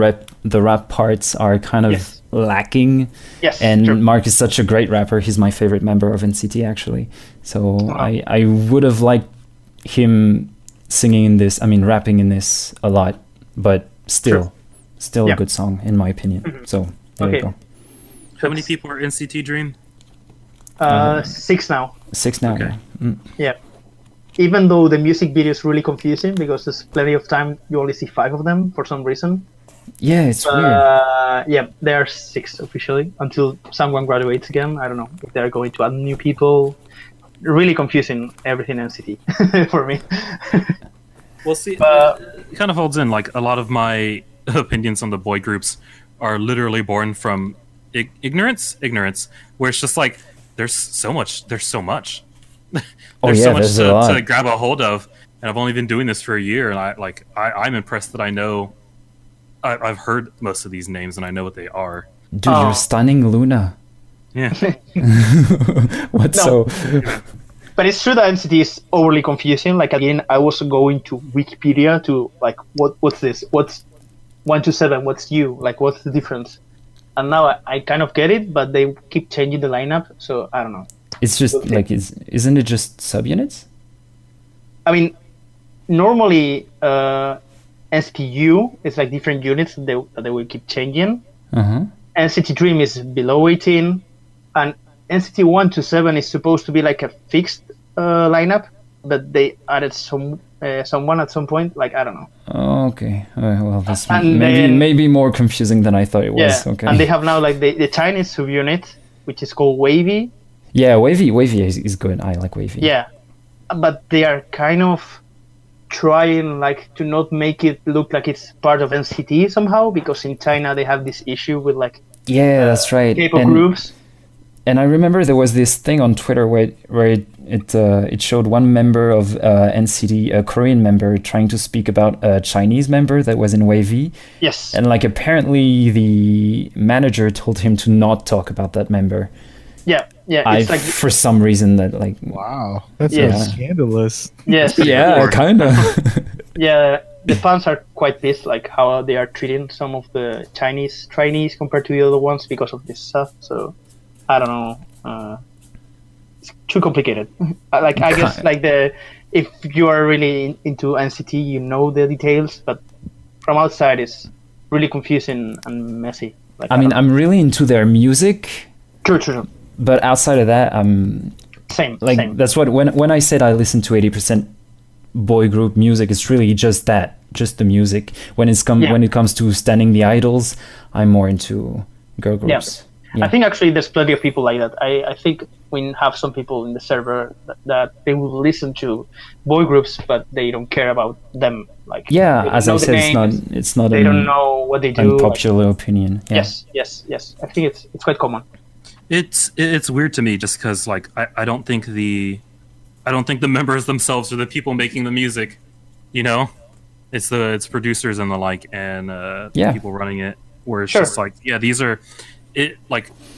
rap parts are kind of lacking. Yes, and true. Mark is such a great rapper. He's my favorite member of NCT actually. So I would have liked him singing in this. I mean, rapping in this a lot, but still a good song in my opinion. So there you go. How many people are NCT Dream? 6 now. 6 now. Okay. Yeah. Yeah. Even though the music video is really confusing because there's plenty of time you only see 5 of them for some reason. Yeah, it's weird. Yeah, there are 6 officially until someone graduates again. I don't know if they're going to add new people. Really confusing everything NCT for me. Well, see, it kind of holds in. Like, a lot of my opinions on the boy groups are literally born from ignorance, where it's just like there's so much. There's so much to grab a hold of, and I've only been doing this for a year, and I'm impressed that I know. I've heard most of these names, and I know what they are. Dude, you're stunning, Luna. Yeah. So? But it's true that NCT is overly confusing. Like, again, I was going to Wikipedia to like, what's this? What's 127? What's you? Like, what's the difference? And now I kind of get it, but they keep changing the lineup, so I don't know. It's just like, isn't it just subunits? I mean, normally NCTU is like different units that they will keep changing. NCT Dream is below 18, and NCT 127 is supposed to be like a fixed lineup, but they added someone at some point. Like, I don't know. Oh, okay. Well, that's maybe more confusing than I thought it was. Yeah, okay. And they have now like the Chinese subunit, which is called Wavy. Yeah, Wavy is good. I like Wavy. Yeah, but they are kind of trying like to not make it look like it's part of NCT somehow, because in China they have this issue with like that's right, K-pop groups. And I remember there was this thing on Twitter where it showed one member of NCT, a Korean member, trying to speak about a Chinese member that was in Wavy. Yes. And like apparently the manager told him to not talk about that member. Yeah. It's like, for some reason that like wow, that's so scandalous. Yes. Yeah, kind of. Yeah, the fans are quite pissed, like how they are treating some of the Chinese trainees compared to the other ones because of this stuff. So I don't know. It's too complicated. I guess if you are really into NCT, you know the details, but from outside it's really confusing and messy. Like, I mean, I'm really into their music. True. But outside of that, Same. That's what when I said I listen to 80% boy group music, it's really just the music. When it comes to standing the idols, I'm more into girl groups. Yeah. I think actually there's plenty of people like that. I think we have some people in the server that they will listen to boy groups, but they don't care about them. Like, as I said, it's not. They don't know what they do. Unpopular opinion. Yeah. Yes. I think it's quite common. It's weird to me just because like I don't think the members themselves are the people making the music. You know, it's producers and the like and the people running it. Where it's just like these are.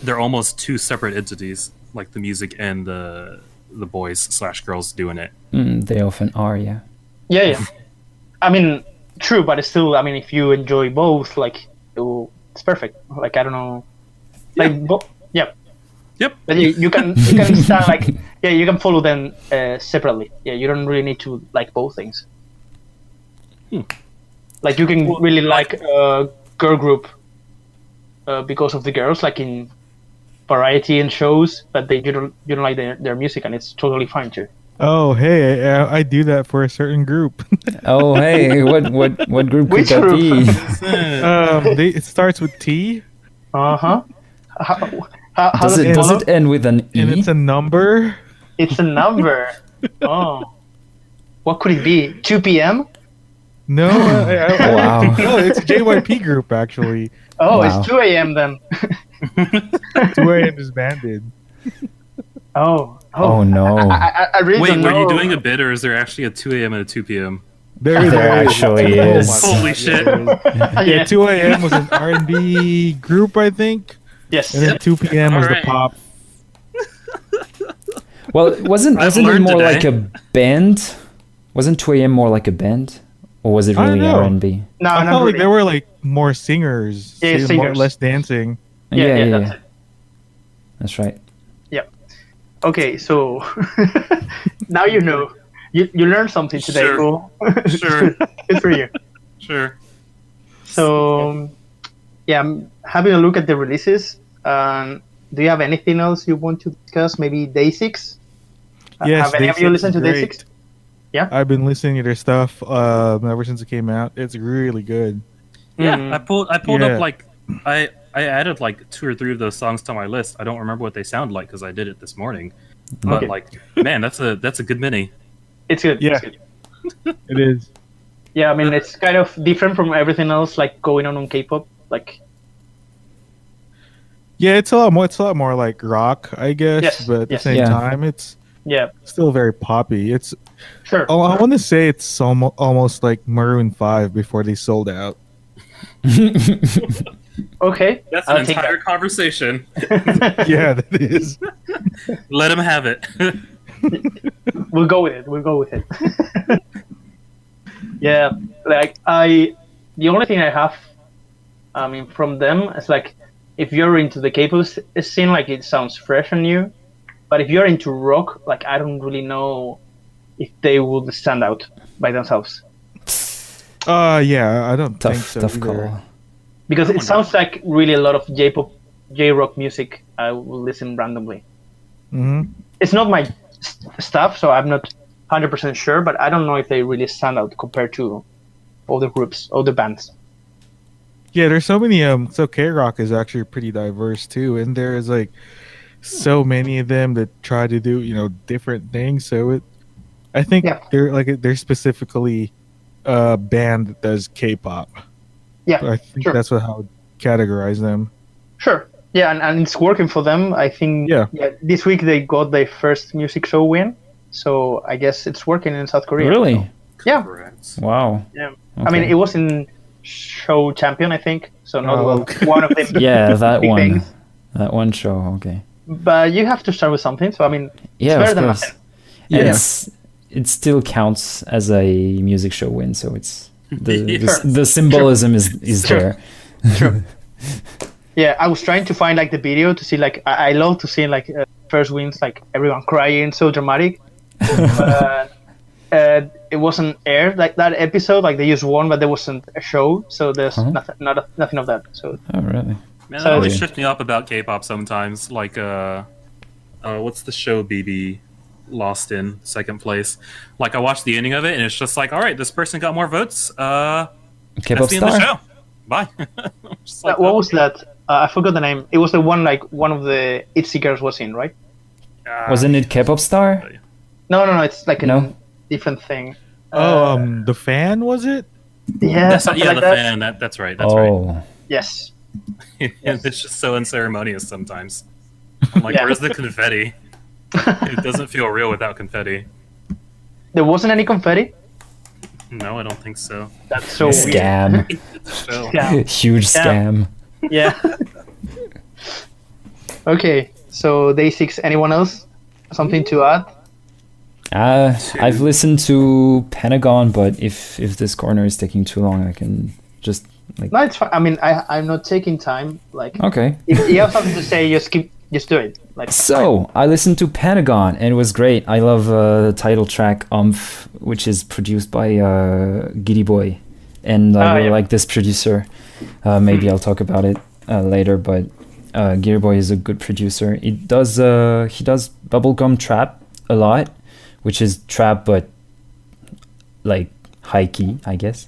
They're almost two separate entities, like the music and the boys/girls doing it. They often are, yeah. Yeah. I mean, true, but it's still. I mean, if you enjoy both, like, it's perfect. Like, I don't know, like, Yep. But you can stand like, you can follow them separately. Yeah, you don't really need to like both things. Like, you can really like a girl group. Because of the girls, like in variety and shows, but you don't like their music, and it's totally fine too. Oh, hey, I do that for a certain group. Oh, hey, what group could that be? It starts with T. How does it end with an E? And it's a number. It's a number. Oh, what could it be? 2 p.m. No, wow. No, it's a JYP group actually. Oh, wow. It's 2 a.m. then. 2 a.m. is banded. Oh no. I really Wait, don't know. were you doing a bit, or is there actually a 2 a.m. and a 2 p.m.? There actually is. Holy shit. Yeah, 2 a.m. was an R&B group, I think. Yes. And then 2 p.m. was the pop. Well, wasn't it more like a band? Wasn't 2 a.m. more like a band? Or was it really R&B? No, I felt like there were like more singers, less dancing. Yeah. That's right. Yeah. Okay, so now you know. You learned something today, Sure. cool? Sure. Good for you. Sure. So, I'm having a look at the releases. Do you have anything else you want to discuss? Maybe Day6? Yes, have any of you listened to great. Day6? Yeah, I've been listening to their stuff ever since it came out. It's really good. Yeah, I pulled up like I added like 2 or 3 of those songs to my list. I don't remember what they sound like because I did it this morning. But like, man, that's a good mini. it's good. Yeah. It's good. It is. Yeah, I mean, it's kind of different from everything else like going on Kpop. Like, Yeah, it's a lot more like rock, I guess. Yes, But at the yes. same time, it's still very poppy. It's sure. I want to say it's almost like Maroon 5 before they sold out. Okay. That's I'll an take entire that. conversation. Yeah, that is. Let him have it. We'll go with it. Yeah, like the only thing I have, I mean, from them is like, if you're into the K-pop scene, like it sounds fresh and new, but if you're into rock, like I don't really know if they would stand out by themselves. Yeah, I don't think so Tough either. call. Because it sounds like really a lot of J-pop, J-rock music I will listen randomly. Mm-hmm. It's not my stuff, so I'm not 100% sure, but I don't know if they really stand out compared to other groups, other bands. Yeah, there's so many. So K-rock is actually pretty diverse too, and there is like so many of them that try to do different things. So I think they're specifically a band that does K-pop. Yeah, I think sure. that's how I would categorize them. Sure. Yeah, and it's working for them. I think this week they got their first music show win, so I guess it's working in South Korea. Really? Yeah. Congrats. Wow. Yeah. Okay. I mean, it was in Show Champion, I think, so not one of them. Yeah, that big one. things. That one show, okay. But you have to start with something, so I mean, Yeah, it's better of than course. nothing. And Yeah. it still counts as a music show win, so it's The symbolism is there. True. Yeah, I was trying to find like the video to see like I love to see like first wins, like everyone crying, so dramatic. But it wasn't aired like that episode. Like they just won, but there wasn't a show, so there's nothing of that. So oh really? Man, that always shifts me up about K-pop sometimes. Like what's the show BB lost in second place? Like I watched the ending of it, and it's just like, all right, this person got more votes. K-pop that's the end of the show. Bye. like, what was that? I forgot the name. It was the one like one of the Itzy girls was in, right? Wasn't it Kpop Star? No. It's like a different thing. The fan, was it? Yeah, the that. fan. That's right. That's right. Yes. It's just so unceremonious sometimes. I'm like, where's the confetti? It doesn't feel real without confetti. There wasn't any confetti? No, I don't think so. That's so scam. Weird. Huge scam. Yeah. Okay, so Day6, anyone else? Something to add? I've listened to Pentagon, but if this corner is taking too long, I can just like. No, it's fine. I mean, I'm not taking time. Like, okay. If you have something to say, just do it. Like. So I listened to Pentagon, and it was great. I love the title track Humph, which is produced by Giddy Boy, and I really like this producer. Maybe I'll talk about it later, but Giddy Boy is a good producer. He does bubblegum trap a lot, which is trap but like high key, I guess.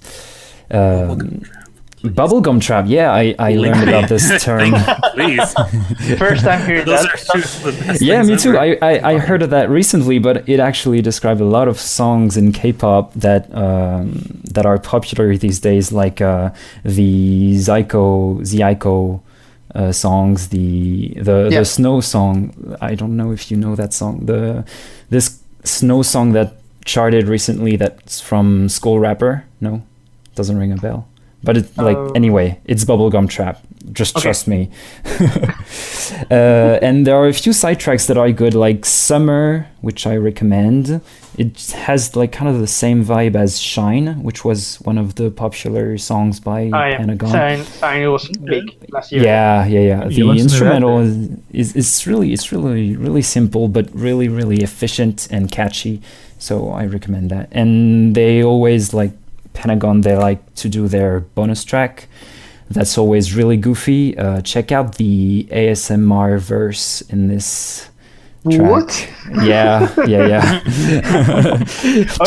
Bubblegum trap, yeah, I learned about this term. Please. First time hearing that. Yeah, me too. I heard of that recently, but it actually described a lot of songs in K-pop that are popular these days, like the Zyko songs, the snow song. I don't know if you know that song. This snow song that charted recently, that's from Skull Rapper. No, doesn't ring a bell. But it's anyway, it's bubblegum trap. Just trust me. And there are a few side tracks that are good, like Summer, which I recommend. It has like kind of the same vibe as Shine, which was one of the popular songs by Pentagon. Shine was big last year. Yeah. The instrumental is really simple, but really efficient and catchy. So I recommend that. And they always Pentagon, they like to do their bonus track. That's always really goofy. Check out the ASMR verse in this track. What? Yeah.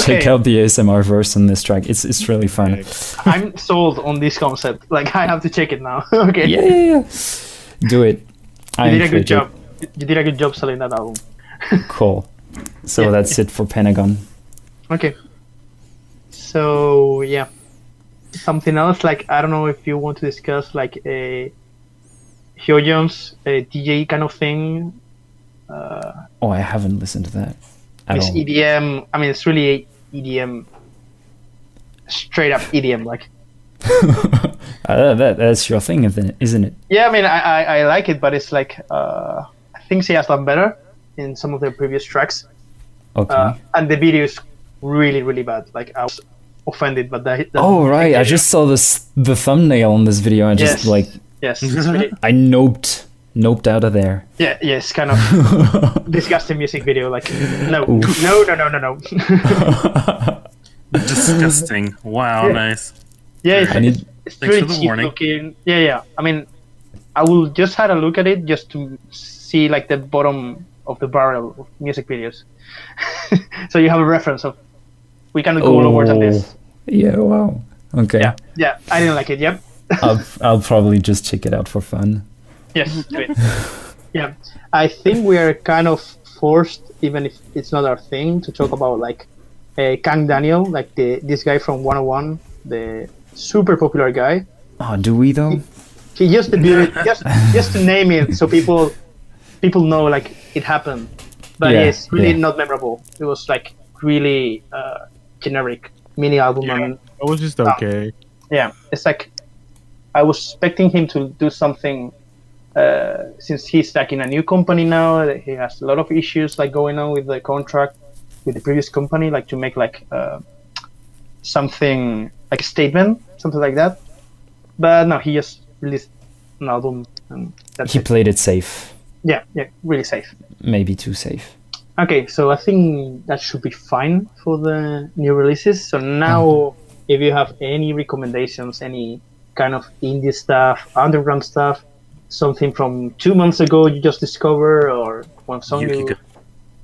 Check out the ASMR verse in this track. It's really fun. I'm sold on this concept. Like, I have to check it now. Okay. Yeah. Do it. You did a good job. You did a good job selling that album. Cool. So that's it for Pentagon. Okay. So yeah, something else, like I don't know if you want to discuss like a Hyojeon's DJ kind of thing. I haven't listened to that at it's all. EDM. I mean, it's really EDM, straight up EDM. Like that's your thing, isn't it? Yeah, I mean, I like it, but it's like I think she has done better in some of their previous tracks. Okay. And the video is really bad. Like I was offended, but that right, I just saw the thumbnail on this video and just yes, really, I noped out of there. Yeah, it's kind of disgusting music video. Like no. Disgusting. Wow, nice. Yeah, it's really cheap warning. looking. Yeah. I mean, I will just had a look at it just to see like the bottom of the barrel of music videos, so you have a reference of. We cannot go lower than this. Yeah, wow. Okay. Yeah, I didn't like it. Yep. I'll probably just check it out for fun. Yes, do it. Yeah, I think we are kind of forced, even if it's not our thing, to talk about like Kang Daniel, like this guy from 101, the super popular guy. Oh, do we though? He just debuted it, just to name it, so people know like it happened, but it's really not memorable. It was like really generic mini album. It was just okay. Yeah, it's like I was expecting him to do something since he's like in a new company now. He has a lot of issues like going on with the contract with the previous company, like to make like something like a statement, something like that. But no, he just released an album, and that's He it. played it safe. Yeah, really safe. Maybe too safe. Okay, so I think that should be fine for the new releases. So now, if you have any recommendations, any kind of indie stuff, underground stuff, something from 2 months ago you just discovered, or one song Yukika.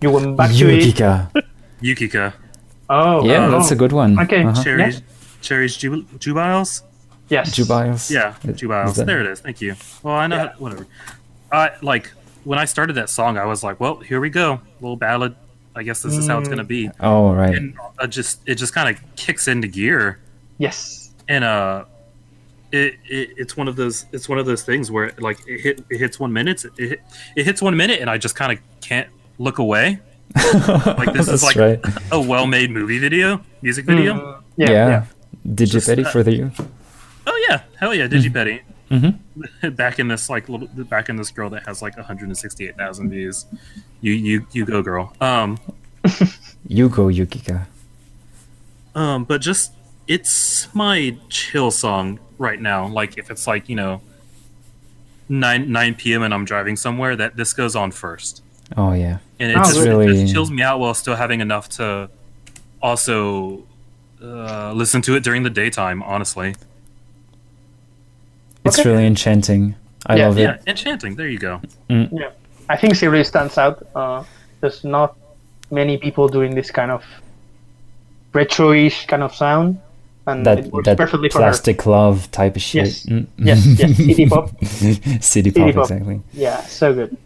you went back to it. Yukika. Yukika. Oh, Yeah, that's a good one. Okay. Cherries. Cherries Jubiles? Yes. Jubiles. Yeah, Is Jubiles. that- There it is. Thank you. Well, I know. Yeah. Whatever. Like, when I started that song, I was like, well, here we go. Little ballad. I guess this is how it's going to be. Oh, right. And it just kind of kicks into gear. Yes. And it's one of those things where like it hits 1 minute, it hits 1 minute, and I just kind of can't look away. Like this is That's like right. a well-made music video. Yeah. Did you Just, petty for the you? Oh yeah, hell yeah, Digipetty. Mm-hmm. Back in this girl that has like 168,000 views. You go, girl. You go, Yukika. But just it's my chill song right now. Like if it's like 9 p.m. and I'm driving somewhere, that this goes on first, Oh, yeah. and Oh, it just really- chills me out while still having enough to also listen to it during the daytime. Honestly, It's Okay. really enchanting. I Yeah, love yeah, it. enchanting. There you go. Yeah. I think she really stands out. There's not many people doing this kind of retro-ish kind of sound, and it works That perfectly for plastic love type of shit. Yes. Yes, city pop. City pop, pop. exactly. her. Yeah, so good.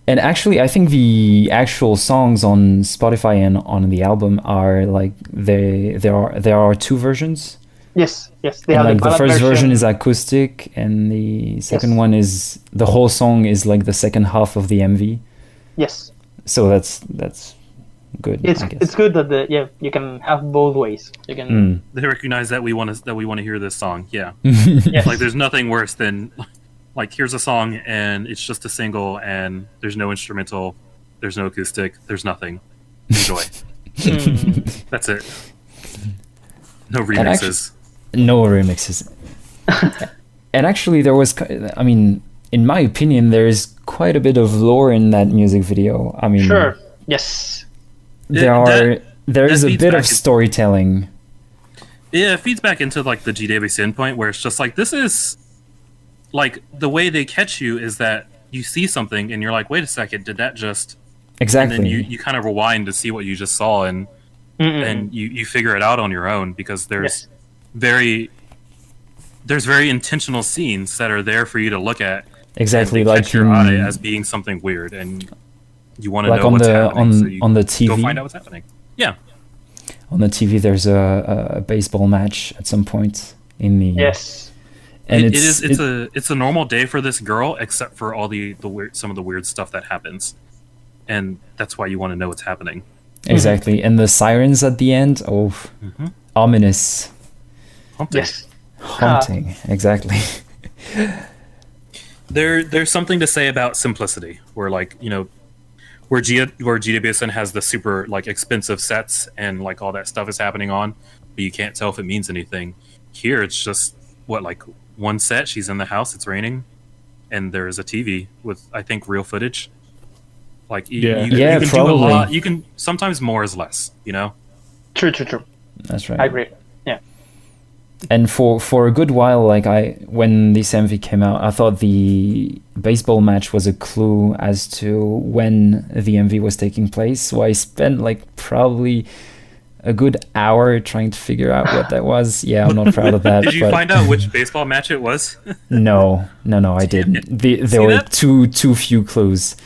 And actually, I think the actual songs on Spotify and on the album are like there are two versions. Yes, they And have like the ballad first version is acoustic, and the second Yes. one is the whole song is like the second half of the MV. Yes, So that's good. it's I guess. it's good that you can have both ways. You can They recognize that we want to hear this song. Yeah. yes. Like there's nothing worse than like here's a song and it's just a single and there's no instrumental, there's no acoustic, there's nothing. Enjoy. That's it. No remixes. No remixes. And actually, there was, I mean, in my opinion, there is quite a bit of lore in that music video. I mean, Sure. Yes. there is a feeds bit back of in- storytelling. Yeah, it feeds back into like the GWSN point where it's just like this is like the way they catch you is that you see something and you're like, wait a second, did that just Exactly. and then you kind of rewind to see what you just saw and you figure it out on your own because there's very intentional scenes that are there for you to look at. Exactly, and they like catch your in- eye as being something weird, and you want to Like know on what's the- happening. so you on the go TV? find out what's happening. Yeah, On the TV, there's a baseball match at some point in the Yes. and it's a normal day for this girl, except for all the weird some of the weird stuff that happens, and that's why you want to know what's happening. exactly, and the sirens at the end. Oh, ominous, Humph. Yes. haunting. Exactly. There's something to say about simplicity, where like where GWSN has the super like expensive sets and like all that stuff is happening on, but you can't tell if it means anything. Here it's just like one set. She's in the house. It's raining, and there is a TV with I think real footage. Like you can do a probably. lot. You can sometimes more is less. True. That's right. I agree. Yeah. And for a good while, like when this MV came out, I thought the baseball match was a clue as to when the MV was taking place. So I spent like probably a good hour trying to figure out what that was. Yeah, I'm not proud of that. Did you but find out which baseball match it was? No, I didn't. There were that? too few clues.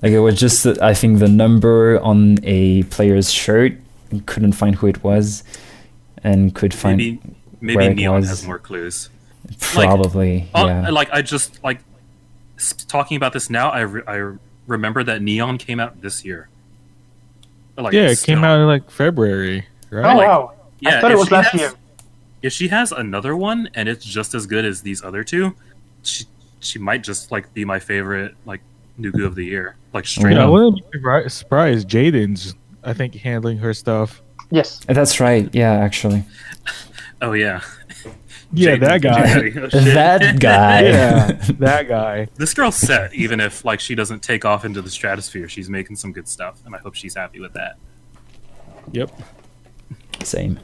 Like it was just I think the number on a player's shirt. Couldn't find who it was, and could find Maybe where it Neon was. has more clues. Probably, yeah. Like I just like talking about this now. I remember that Neon came out this year. Like, Yeah, it still. came out in like February, right? Oh like- wow. Yeah, I thought it if was she last has- year. If she has another one and it's just as good as these other two, she might just like be my favorite like Nugu of the year. Like straight Yeah, I up. wouldn't be surprised. Jaden's, I think, handling her stuff. Yes. That's right. Yeah, actually. Oh yeah. Yeah, that guy. Oh, shit. That guy. Yeah, that guy. This girl's set, even if like she doesn't take off into the stratosphere. She's making some good stuff, and I hope she's happy with that. Yep. Same.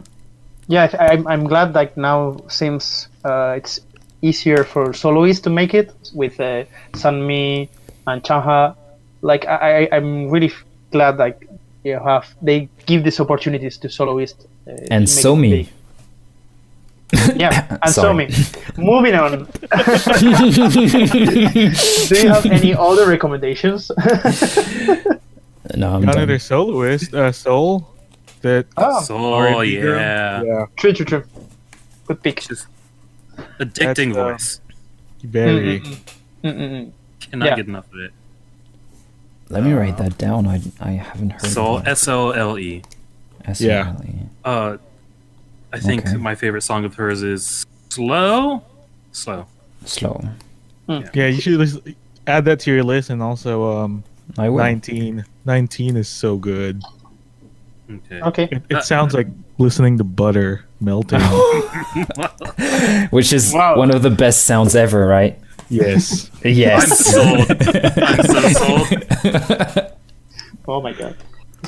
Yeah, I'm glad like now seems it's easier for soloists to make it with Sunmi and Chanha. Like I'm really glad like they give these opportunities to soloists. And Somi. Yeah, and Sorry. Somi. Moving on. Do you have any other recommendations? No, I'm Another done. their soloist, Soul. That So R&B girl. yeah, Yeah, True. Good pick. just addicting That's, voice. very. Mm-mm. Cannot yeah. get enough of it. Let me write that down. I haven't heard Soul, of it. SOLE. S-O-L-E. I think Okay. my favorite song of hers is Slow. Slow. Yeah, you should add that to your list, and also I will. 19. 19 is so good. Okay. Okay. It sounds like listening to butter melting. Which is Wow. one of the best sounds ever, right? Yes. I'm Yes. sold. I'm so sold. Oh my god.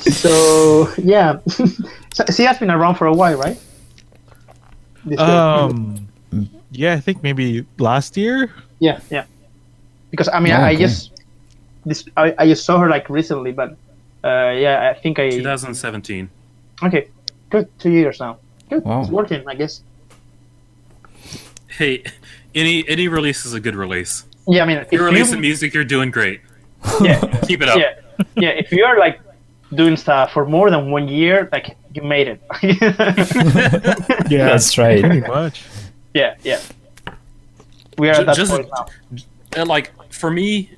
So yeah, so she has been around for a while, right? This girl. Yeah, I think maybe last year. Yeah. Because I mean, Oh, I okay. I just saw her like recently, but yeah, I think 2017. Okay, good. 2 years now. Good. Wow. It's working, I guess. Hey, any release is a good release. Yeah, I mean, If you're releasing music, you're doing great. yeah, Keep it up. yeah. If you're like doing stuff for more than 1 year, like you made it. Yeah, That's right. Pretty much. Yeah. We are at that Just- point now. And like for me,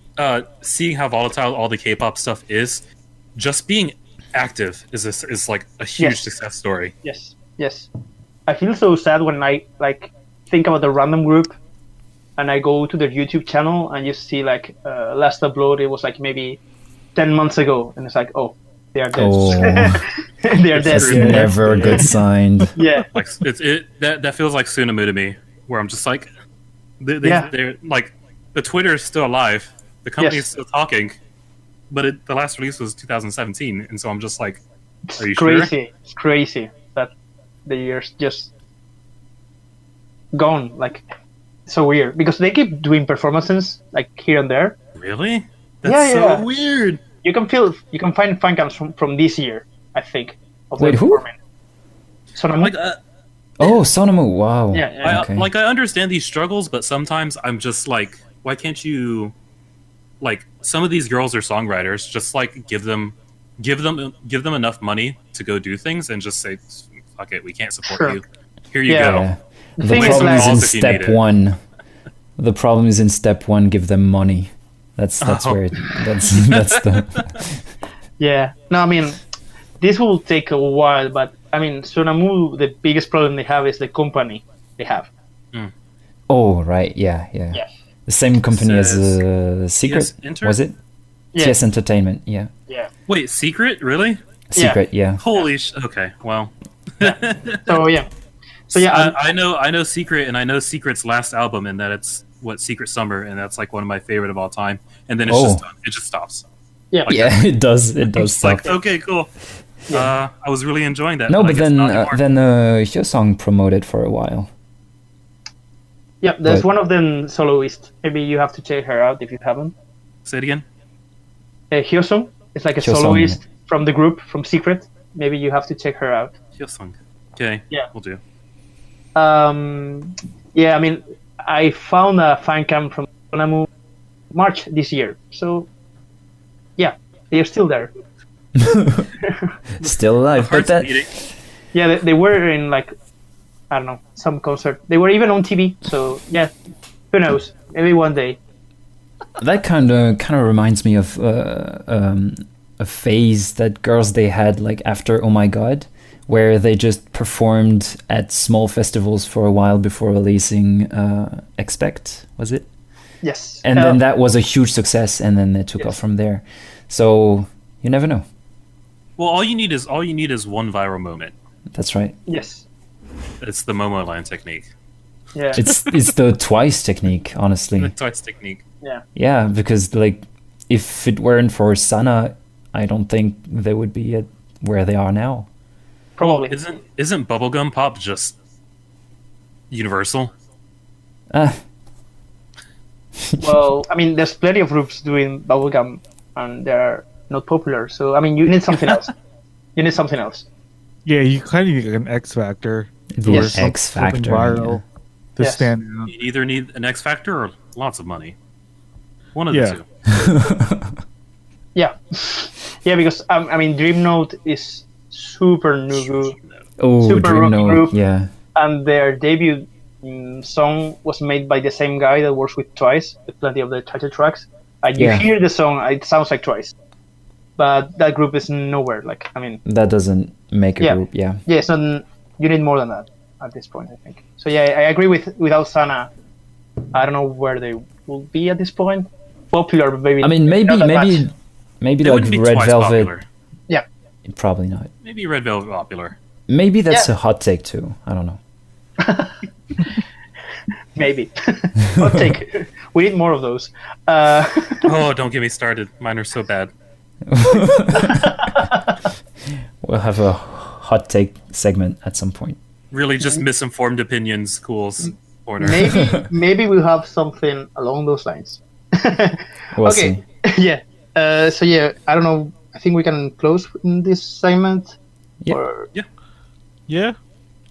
seeing how volatile all the K-pop stuff is, just being active is like a huge Yes. success story. Yes. I feel so sad when I like think about the random group, and I go to their YouTube channel and you see like last upload it was like maybe 10 months ago, and it's like, oh, they are dead. Oh. They are dead. That's Yeah. never a good sign. Yeah. Like that feels like Sunamu to me, where I'm just like, Yeah. they're like, the Twitter is still alive, the company is Yes. still talking, but the last release was 2017, and so I'm just like, It's are you crazy. sure? It's crazy that the years just gone. Like, so weird because they keep doing performances like here and there. Really? That's Yeah, so yeah. weird. You can find fan cams from this year, I think. Of Wait, them who? performing. Sonamu? Like, Oh, Sonamu. Wow. Yeah. Okay. I understand these struggles, but sometimes I'm just like, why can't you, like, some of these girls are songwriters, just like give them enough money to go do things and just say, fuck it, we can't support Sure. you. Here you Yeah. go. Yeah. The The thing is, problem is like- in If you need step it. one. The problem is in step one. Give them money. That's Oh. where that's the. Yeah. No, I mean, this will take a while, but I mean, Sonamu, the biggest problem they have is the company they have. Oh right, yeah. Yeah. The same company as Says Secret, TS Enter? was it? Yeah. TS Entertainment, yeah. Yeah. Wait, Secret? Really? Secret, yeah. Holy okay, well. So yeah. So yeah, I know Secret, and I know Secret's last album, and that it's Secret Summer, and that's like one of my favorite of all time. And then it's Oh. just done. It just stops. yeah. Yeah, it does. It does It's like, suck. okay, cool. I was really enjoying that. No, I but guess not anymore. then Hyosung promoted for a while. Yeah, there's But- one of them soloist. Maybe you have to check her out if you haven't. Say it again. Hyosung is like a Hyosung. soloist from the group from Secret. Maybe you have to check her out. Hyosung. Okay. Yeah. We'll do. Yeah, I mean, I found a fan cam from Sonamu March this year. So yeah, they're still there. Still alive, but Heart's that beating. Yeah, they were in like, I don't know, some concert. They were even on TV. So yeah, who knows? Maybe one day. that kind of reminds me of a phase that girls they had like after Oh My God, where they just performed at small festivals for a while before releasing Expect, was it? Yes. And then that was a huge success, and then they took Yes. off from there. So you never know. Well, all you need is one viral moment. That's right. Yes. It's the Momoland technique. Yeah. It's the Twice technique, honestly. The Twice technique. Yeah. Yeah, because like if it weren't for Sana, I don't think they would be at where they are now. Probably. Isn't bubblegum pop just universal? Well, I mean, there's plenty of groups doing bubblegum, and they're not popular. So, I mean, you need something else. You need something else. Yeah, you kind of need an X factor. The Yes. X Something Factor. viral to Yes. stand out. You either need an X factor or lots of money. One of Yeah. the two. Yeah. Yeah, because, I mean, Dream Note is super new, Oh, Super Dream rocky Note. group. Yeah. and their debut song was made by the same guy that works with Twice, with plenty of the title tracks. And you Yeah. hear the song, it sounds like Twice. But that group is nowhere. Like, I mean, That doesn't make a Yeah. group. Yeah. yeah, it's not, you need more than that at this point, I think. So yeah, I agree without Sana, I don't know where they will be at this point. Popular, but maybe. I mean, maybe not that much. maybe They like wouldn't be Red Twice Velvet. popular. Yeah, Probably not. Maybe Red Velvet popular. Maybe that's Yeah. a hot take too. I don't know. maybe. Hot take. We need more of those. Oh, don't get me started. Mine are so bad. We'll have a hot take segment at some point. Really, just misinformed opinions. Cool's corner. maybe we'll have something along those lines. We'll Okay. see. Yeah. So yeah, I don't know. I think we can close in this segment. Yeah. Or... Yeah. Yeah.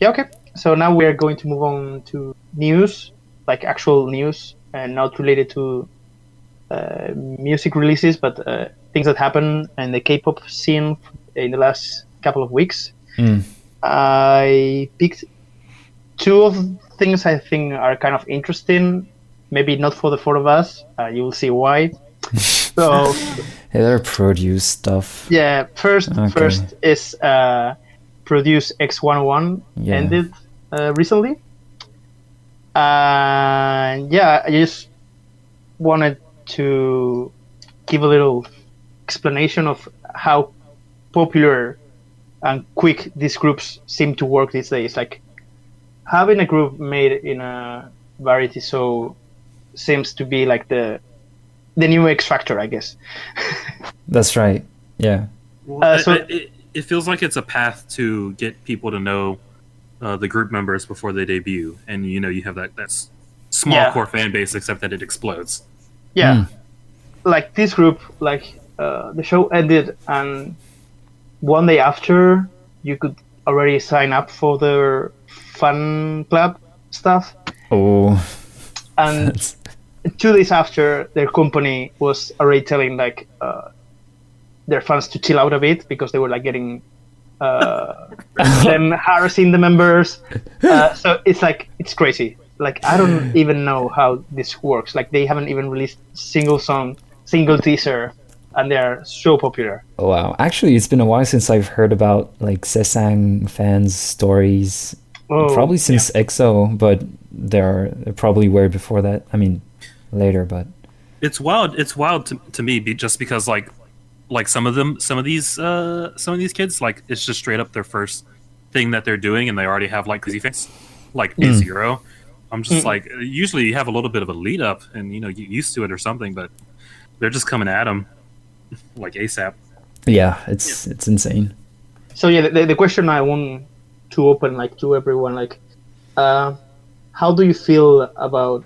Okay. So now we are going to move on to news, like actual news, and not related to music releases, but things that happen in the K-pop scene in the last couple of weeks. Mm. I picked two of things I think are kind of interesting. Maybe not for the four of us. You will see why. So Yeah, they're produce stuff. yeah, first is Produce X101 Yeah. ended recently. Yeah, I just wanted to give a little explanation of how popular and quick these groups seem to work these days. Like, having a group made in a variety show seems to be like the new X Factor, I guess. That's right. Yeah. It feels like it's a path to get people to know the group members before they debut, and you have that small core fan base, except that it explodes. Yeah, like this group, like the show ended, and one day after, you could already sign up for their fan club stuff. Oh. And That's- 2 days after, their company was already telling like their fans to chill out a bit because they were like getting them harassing the members. So it's crazy. Like, I don't even know how this works. Like, they haven't even released single song, single teaser, and they're so popular. Oh, wow. Actually, it's been a while since I've heard about like Sesang fans' stories. Oh, Probably since EXO, but they probably were before that. I mean, later, but It's wild. It's wild to me, just because like some of these kids, like, it's just straight up their first thing that they're doing, and they already have like crazy fans, like A0. I'm just like, usually you have a little bit of a lead up, and you get used to it or something, but they're just coming at them like ASAP. yeah, it's insane. So yeah, the question I want to open like to everyone, like, how do you feel about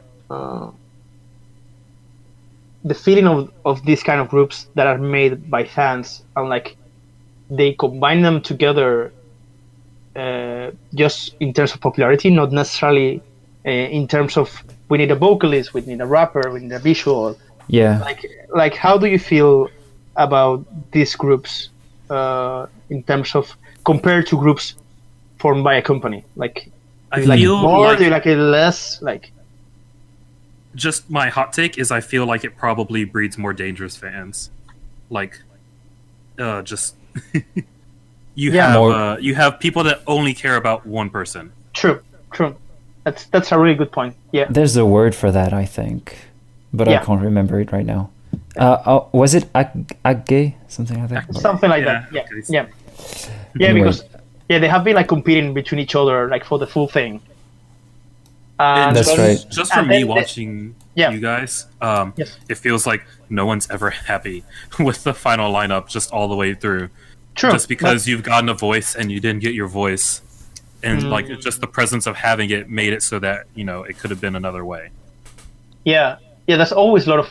the feeling of these kind of groups that are made by fans, and like they combine them together just in terms of popularity, not necessarily in terms of we need a vocalist, we need a rapper, we need a visual. Yeah. Like how do you feel about these groups in terms of compared to groups formed by a company? Like, do you like it more? Do you like it less? Like, just my hot take is I feel like it probably breeds more dangerous fans. Like, just you have people that only care about one person. True. That's a really good point. Yeah. There's a word for that, I think, but I can't remember it right now. Was it agge? Something like that? Something like that. Yeah. Because Yeah, they have been like competing between each other like for the full thing. And That's just, right. Just from And me then watching yeah. you guys, Yes. it feels like no one's ever happy with the final lineup just all the way through. True. Just because you've gotten a voice and you didn't get your voice, and like just the presence of having it made it so that it could have been another way. Yeah, there's always a lot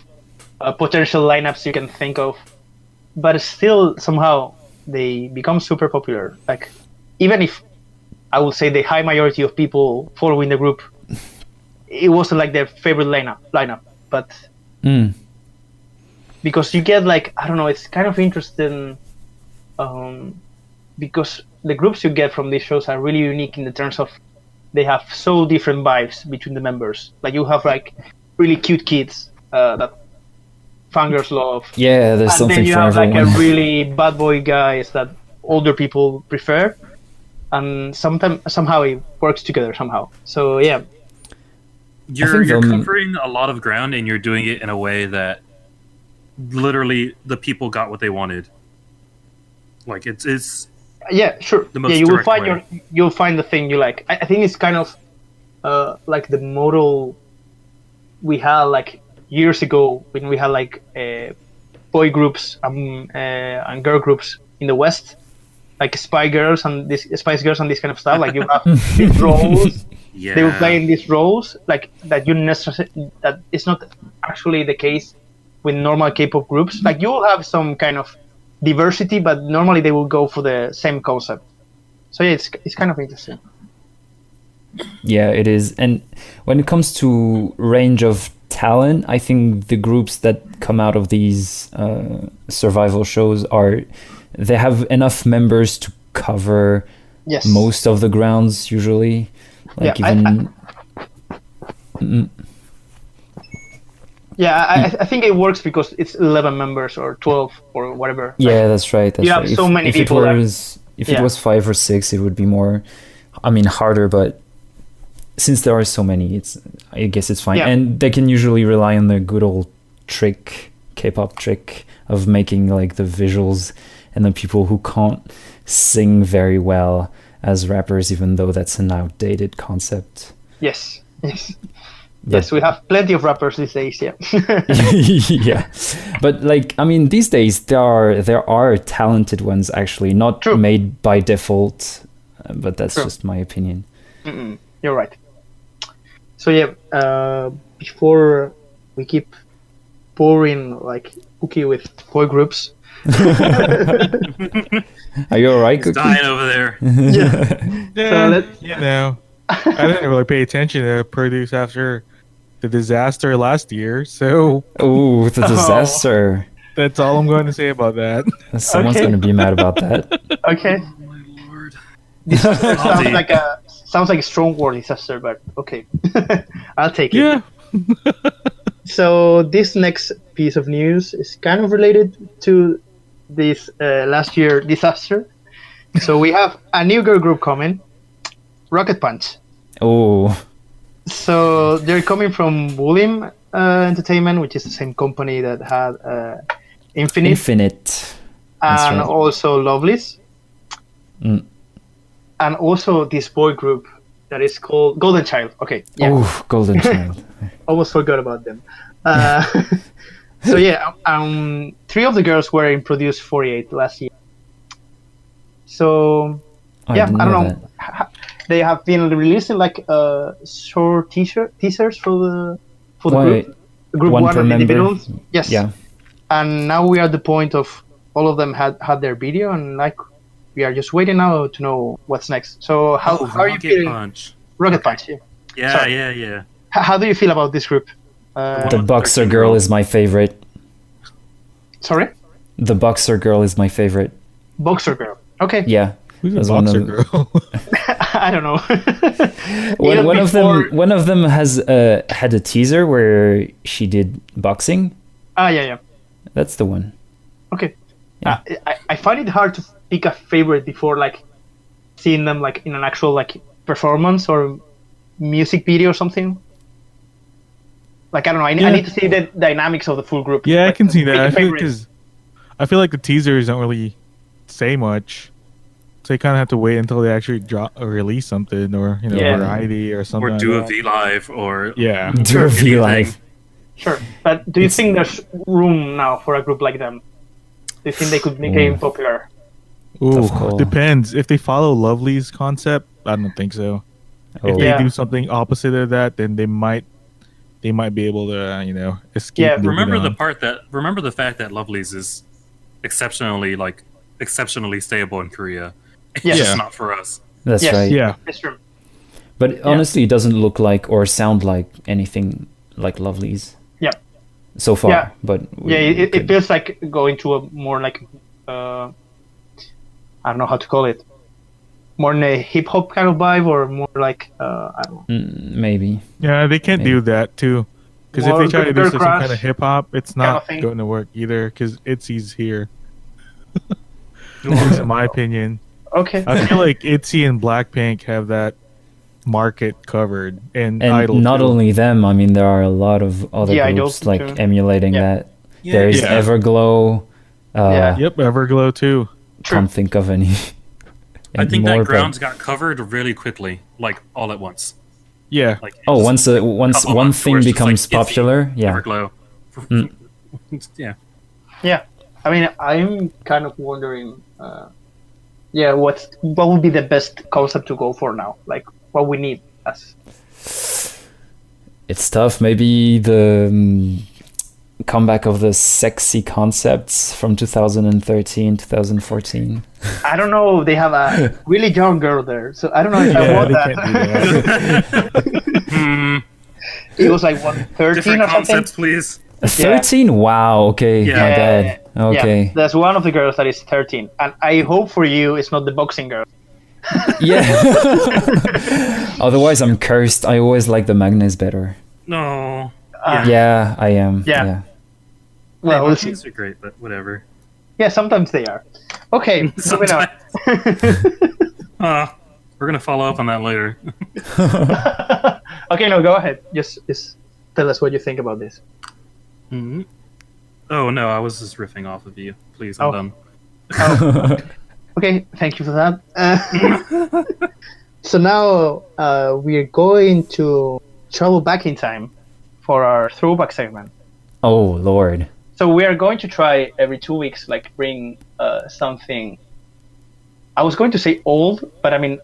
of potential lineups you can think of, but still somehow they become super popular. Like, even if I would say the high majority of people following the group, it wasn't like their favorite lineup, but because you get like, I don't know, it's kind of interesting, because the groups you get from these shows are really unique in the terms of they have so different vibes between the members. Like, you have like really cute kids that fangirls love. Yeah, there's And something then you for have everyone. like a really bad boy guys that older people prefer, and somehow it works together somehow. So yeah, You're they'll- covering a lot of ground, and you're doing it in a way that literally the people got what they wanted. Like it's yeah, sure. The most Yeah, you will direct find way. you'll find the thing you like. I think it's kind of like the model we had like years ago when we had like boy groups and girl groups in the West, like Spice Girls and this kind of stuff. Like, you have these roles. yeah. They were playing these roles like that. That is not actually the case with normal K-pop groups. Like, you will have some kind of diversity, but normally they will go for the same concept. So yeah, it's kind of interesting. Yeah, it is. And when it comes to range of talent, I think the groups that come out of these survival shows they have enough members to cover Yes. most of the grounds usually. Like, Yeah, even I think it works because it's 11 members or 12 or whatever. yeah, that's right. That's you have right. so many if people It that- was, if yeah. it was 5 or 6, it would be more, harder. But since there are so many, I guess it's fine. Yeah. And they can usually rely on the good old K-pop trick of making like the visuals and the people who can't sing very well as rappers, even though that's an outdated concept. Yes. Yes. But- Yes, we have plenty of rappers these days. Yeah. Yeah, but like, these days there are talented ones actually, not True. made by default, but that's True. just my opinion. You're right. So yeah, before we keep pouring like Cookie with boy groups. Are you alright, He's Cookie? dying over there. Yeah, let- I didn't really pay attention to produce after the disaster last year, so Oh, the disaster! that's all I'm going to say about that. Someone's Okay. going to be mad about that. Okay. My lord. Sounds like a strong word, disaster, but okay. I'll take it. Yeah, So this next piece of news is kind of related to this last year disaster. So we have a new girl group coming, Rocket Punch. Oh, So they're coming from woollim Entertainment, which is the same company that had Infinite That's and right. also Lovelies. Mm. And also this boy group that is called Golden Child. Okay, yeah. Oh, Golden Child. Almost forgot about them. So yeah, 3 of the girls were in Produce 48 last year. So yeah, didn't I don't know know. They have been releasing like short teasers for the group. Group one one per and member? individuals. Yes. Yeah. And now we are at the point of all of them had their video, and like we are just waiting now to know what's next. So how are you Rocket feeling? Punch. Rocket Punch. Yeah. Yeah, Sorry. yeah. How do you feel about this group? The Boxer Girl is my favorite. Sorry, The Boxer Girl is my favorite. Boxer Girl. Okay. Yeah. who's a There's one boxer of- girl? I don't know. One, Even one of them has had a teaser where she did boxing. yeah. That's the one. Okay. Yeah. I find it hard to pick a favorite before like seeing them like in an actual like performance or music video or something. Like I don't know. I need to see the dynamics of the full group. Yeah, I Like, can see pick that. a I feel favorite. because I feel like the teasers don't really say much. So you kind of have to wait until they actually drop or release something, or Yeah. variety or something. Or do a like that. V Live, or Yeah. Do a V Live. Sure, but do you think there's room now for a group like them? Do you think they could become popular? Ooh, Tough call. depends. If they follow Lovely's concept, I don't think so. If they Yeah. do something opposite of that, then they might be able to, escape. Yeah, moving remember on. the fact that Lovely's is exceptionally stable in Korea. It's Yes. just Yeah. not for us. That's Yes. right. Yeah. It's true. But honestly, it doesn't look like or sound like anything like Lovely's Yeah. so far. Yeah. But It feels like going to a more like I don't know how to call it, more in a hip hop kind of vibe, or more like I don't know. maybe. Yeah, they can't do that too. Because if More they try to do Girl some Crush kind of hip hop, it's kind of not thing. going to work either. Because Itzy's here. In my opinion, Okay. I feel like Itzy and Blackpink have that market covered, and And Idol not too. only them, I mean, there are a lot of other Yeah, groups Idols like too. emulating Yeah. that. There's Yeah. Everglow. Yeah. Yep, Everglow too. Can't think of any. I think anymore, that but- grounds got covered really quickly, like all at once. Yeah, Like Oh, it's once a couple one months thing where it's just becomes like Itzy, popular, yeah. Everglow. Yeah. Yeah. I mean, I'm kind of wondering. What would be the best concept to go for now? Like, what we need as. It's tough. Maybe the comeback of the sexy concepts from 2013, 2014. I don't know. They have a really young girl there, so I don't know if I yeah, want they that. can't do that. It was like 13 Different or something. concepts, please. 13? Wow. Okay. Yeah. My bad. Okay. Yeah, there's one of the girls that is 13, and I hope for you it's not the boxing girl. Yeah. Otherwise, I'm cursed. I always like the Magnus better. No. Yeah, I am. Yeah. Yeah. Well, Hey, we'll see. these are great, but whatever. Yeah, sometimes they are. Okay, moving on. We're gonna follow up on that later. Okay, no, go ahead. Just tell us what you think about this. Oh no, I was just riffing off of you. Please, I'm Oh. done. Okay, thank you for that. So now we're going to travel back in time for our throwback segment. Oh, Lord. So we are going to try every 2 weeks, like bring something. I was going to say old, but I mean,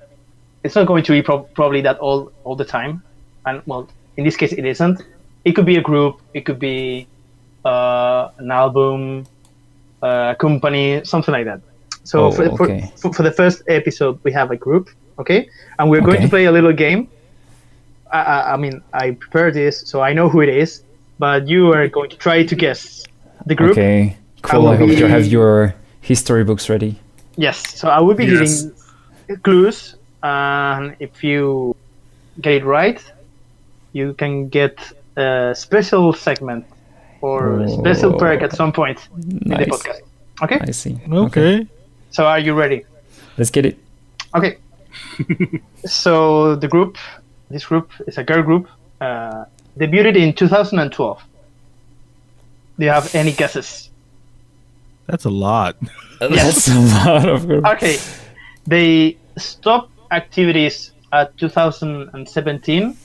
it's not going to be probably that old all the time. And well, in this case, it isn't. It could be a group. It could be an album, a company, something like that. So Oh, for okay. the first episode, we have a group, okay, and we're going to Okay. play a little game. I mean, I prepared this, so I know who it is, but you are going to try to guess the group. Okay. I Cool. will I hope you be- have your history books ready. Yes, so I will be Yes. giving clues, and if you get it right, you can get a special segment or a special perk at some point in the Nice. podcast. Okay, I see. Okay. so are you ready? Let's get it. Okay. So this group is a girl group, debuted in 2012. Do you have any guesses? That's a lot. That's a lot of group. Okay, they stopped activities at 2017.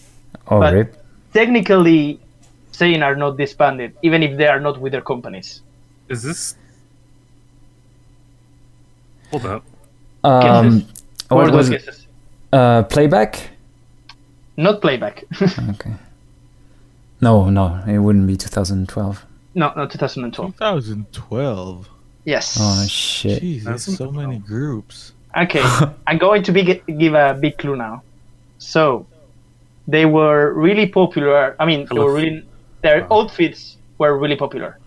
Oh, but- rip. Technically saying are not disbanded, even if they are not with their companies. Is this? Hold up. Guesses? Or What those was it? guesses? Playback? Not playback. Okay. No, it wouldn't be 2012. No, 2012. 2012. Yes. Oh, shit. Jeez, That's there's so many groups. Okay, I'm going to give a big clue now. So, they were really popular. I mean, their outfits were really popular.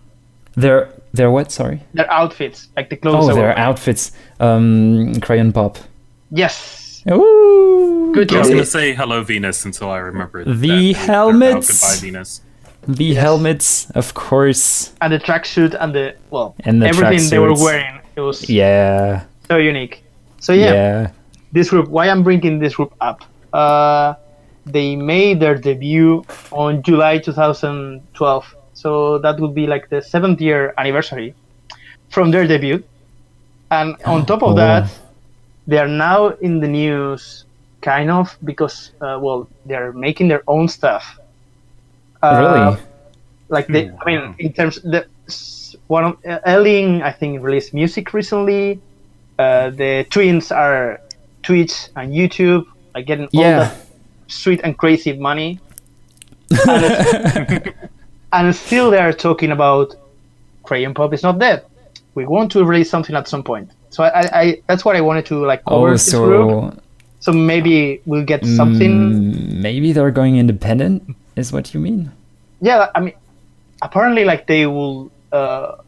They're what? Sorry. Their outfits, like the clothes. Oh, they were their wearing. outfits. Crayon Pop. Yes. Ooh. Good I was job. gonna say hello Venus until I remembered. The that helmets. Goodbye Venus. The helmets, of course. And the tracksuit and And the everything they were tracksuits. wearing. It was Yeah. so unique. So yeah. Yeah. This group, why I'm bringing this group up, they made their debut on July 2012, so that would be like the 7th year anniversary from their debut. And on top of that, they are now in the news, kind of, because they're making their own stuff. Really? Like they, I mean, in terms one of Elling, I think, released music recently. The twins are Twitch and YouTube, like getting all that sweet and crazy money. And still they are talking about Crayon Pop is not dead. We want to release something at some point. So I that's what I wanted to like cover this group. So maybe we'll get something. Maybe they're going independent, is what you mean? Yeah, I mean, apparently, like they will. That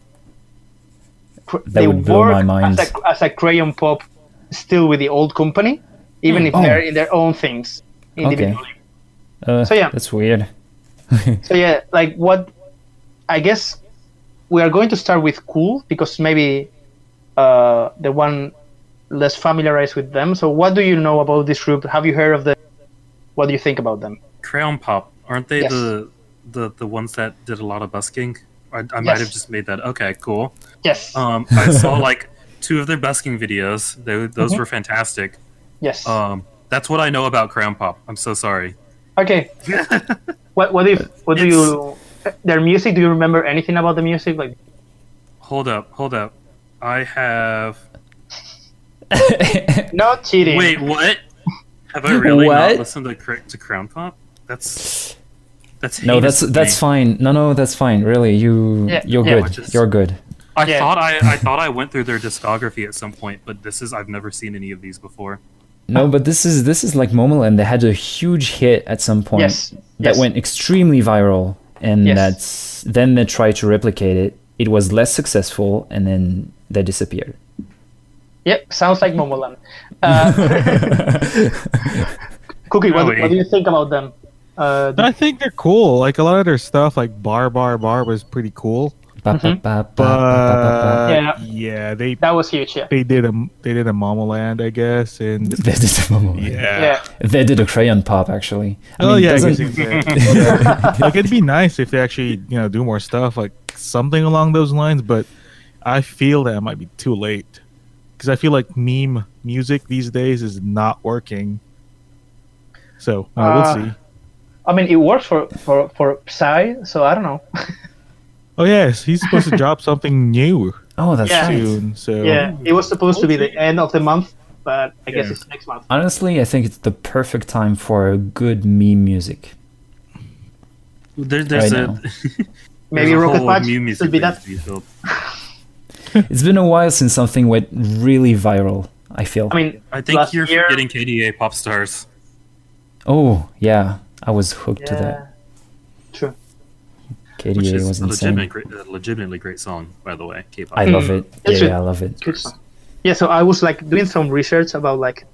would blow my mind. As a Crayon Pop, still with the old company, even if they're in their own things individually. Okay. So yeah, that's weird. So yeah, like what? I guess we are going to start with Cool because maybe the one less familiarized with them. So what do you know about this group? Have you heard of them? What do you think about them? Crayon Pop, aren't they the ones that did a lot of busking? I might have just made that. Okay, cool. Yes. I saw like 2 of their busking videos. Those were fantastic. Yes. That's what I know about Crayon Pop. I'm so sorry. Okay. What do you their music? Do you remember anything about the music? Like, hold up. I have. No cheating. Wait, what? Have I really not listened to Crayon Pop? That's no, that's fine. No, that's fine. Really, you're good. You're good. I thought I went through their discography at some point, but I've never seen any of these before. No, but this is like Momoland. They had a huge hit at some point that went extremely viral, and then they tried to replicate it. It was less successful, and then they disappeared. Yep, sounds like Momoland. Cookie, what do you think about them? I think they're cool. Like a lot of their stuff, like Bar was pretty cool. But yeah, that was huge. Yeah, they did a Momoland, I guess, and they did a Momoland. Yeah, they did a Crayon Pop actually. Like it'd be nice if they actually do more stuff, like something along those lines. But I feel that it might be too late because I feel like meme music these days is not working. So we'll see. I mean, it works for Psy, so I don't know. Oh yes, he's supposed to drop something new. Oh, that's soon. So yeah, it was supposed to be the end of the month, but I guess it's next month. Honestly, I think it's the perfect time for good meme music. There's maybe Rocket Punch should be that. It's been a while since something went really viral, I feel. I mean, I think you're forgetting KDA Pop Stars. Oh yeah, I was hooked to that. True. KDA Which is was insane. Legitimately great song, by the way. K-pop. I love it. I love it. Yeah, so I was like doing some research about like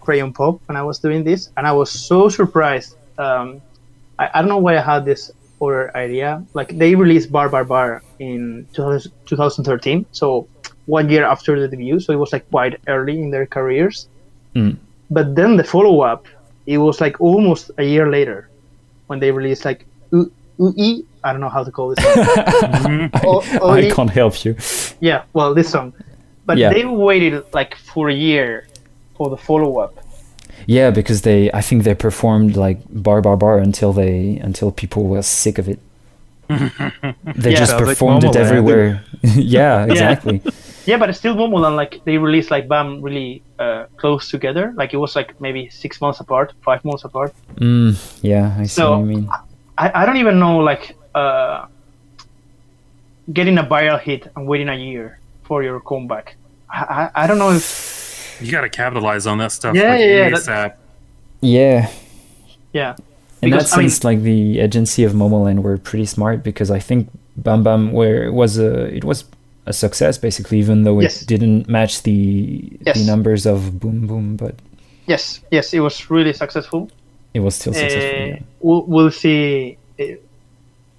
Crayon Pop when I was doing this, and I was so surprised. I don't know why I had this other idea. Like they released Bar in 2013, so 1 year after the debut, so it was like quite early in their careers. But then the follow-up, it was like almost a year later when they released like Ui. I don't know how to call this song. I can't help you. Yeah, well, this song. But they waited like for a year for the follow-up. Yeah, because I think they performed like Bar until people were sick of it. They just performed it everywhere. Yeah, exactly. Yeah, but it's still Momoland. Like they released like BAM really close together. Like it was like maybe 6 months apart, 5 months apart. Yeah, I see what you mean. I don't even know like getting a viral hit and waiting a year for your comeback. I don't know if you gotta capitalize on that stuff. Yeah. In that sense, like the agency of Momoland were pretty smart because I think Bam Bam was a success basically, even though it didn't match the numbers of Boom Boom, but yes, it was really successful. It was still successful. Yeah. We'll see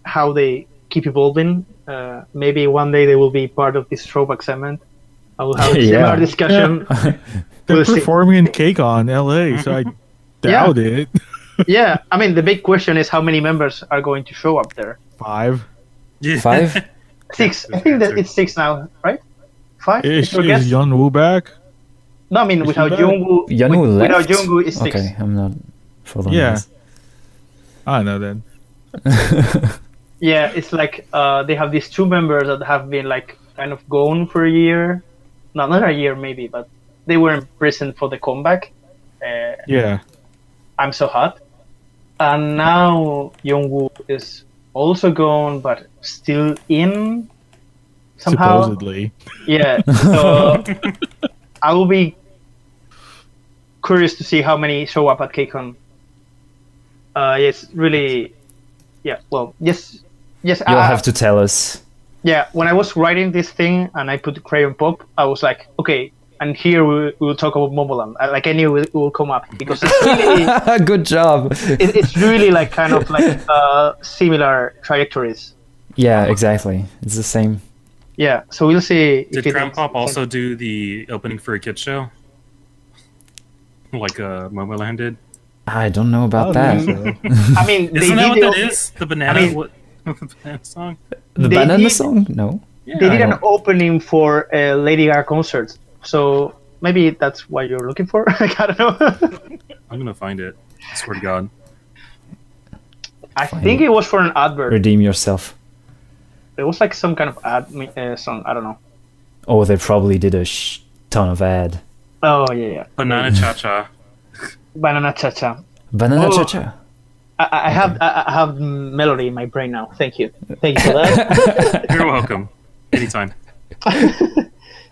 how they keep evolving. Maybe one day they will be part of this throwback segment. I will have a similar discussion. They're performing in Cake on LA, so I doubt it. Yeah, I mean the big question is how many members are going to show up there? 5. 6. I think that it's 6 now, right? 5. Is Yeon Woo back? No, I mean without back? Jungwoo. Yeonwoo Without left? Jungwoo, it's 6. Okay, I'm not following Yeah. this. I know then. Yeah, it's like they have these 2 members that have been like kind of gone for a year. No, not a year maybe, but they were in prison for the comeback. Yeah. I'm So Hot. And now Jungwoo is also gone, but still in somehow. Supposedly. Yeah, so I will be curious to see how many show up at KCON. Yes, really. Yeah, well, yes. You'll have to tell us. Yeah, when I was writing this thing and I put Crayon Pop, I was like, okay, and here we'll talk about Momoland. Like I knew it will come up because it's really, Good job. it's really like kind of like similar trajectories. Yeah, exactly. It's the same. Yeah, so we'll see. Did Kpop also do the opening for a kids show? Like Momoland did? I don't know about that. I mean, Isn't that what that is? The banana, I mean- the banana song? The They banana did- song? No. Yeah. They did I an don't- opening for a Lady Gaga concert, so maybe that's what you're looking for. Like, I don't know. I'm gonna find it. I swear to God. I think it was for an advert. Redeem yourself. It was like some kind of ad song. I don't know. Oh, they probably did a ton of ad. Oh yeah. Banana Cha Cha. Banana Cha Cha. Banana Oh. Cha-Cha. I have melody in my brain now. Thank you for that. You're welcome. Anytime.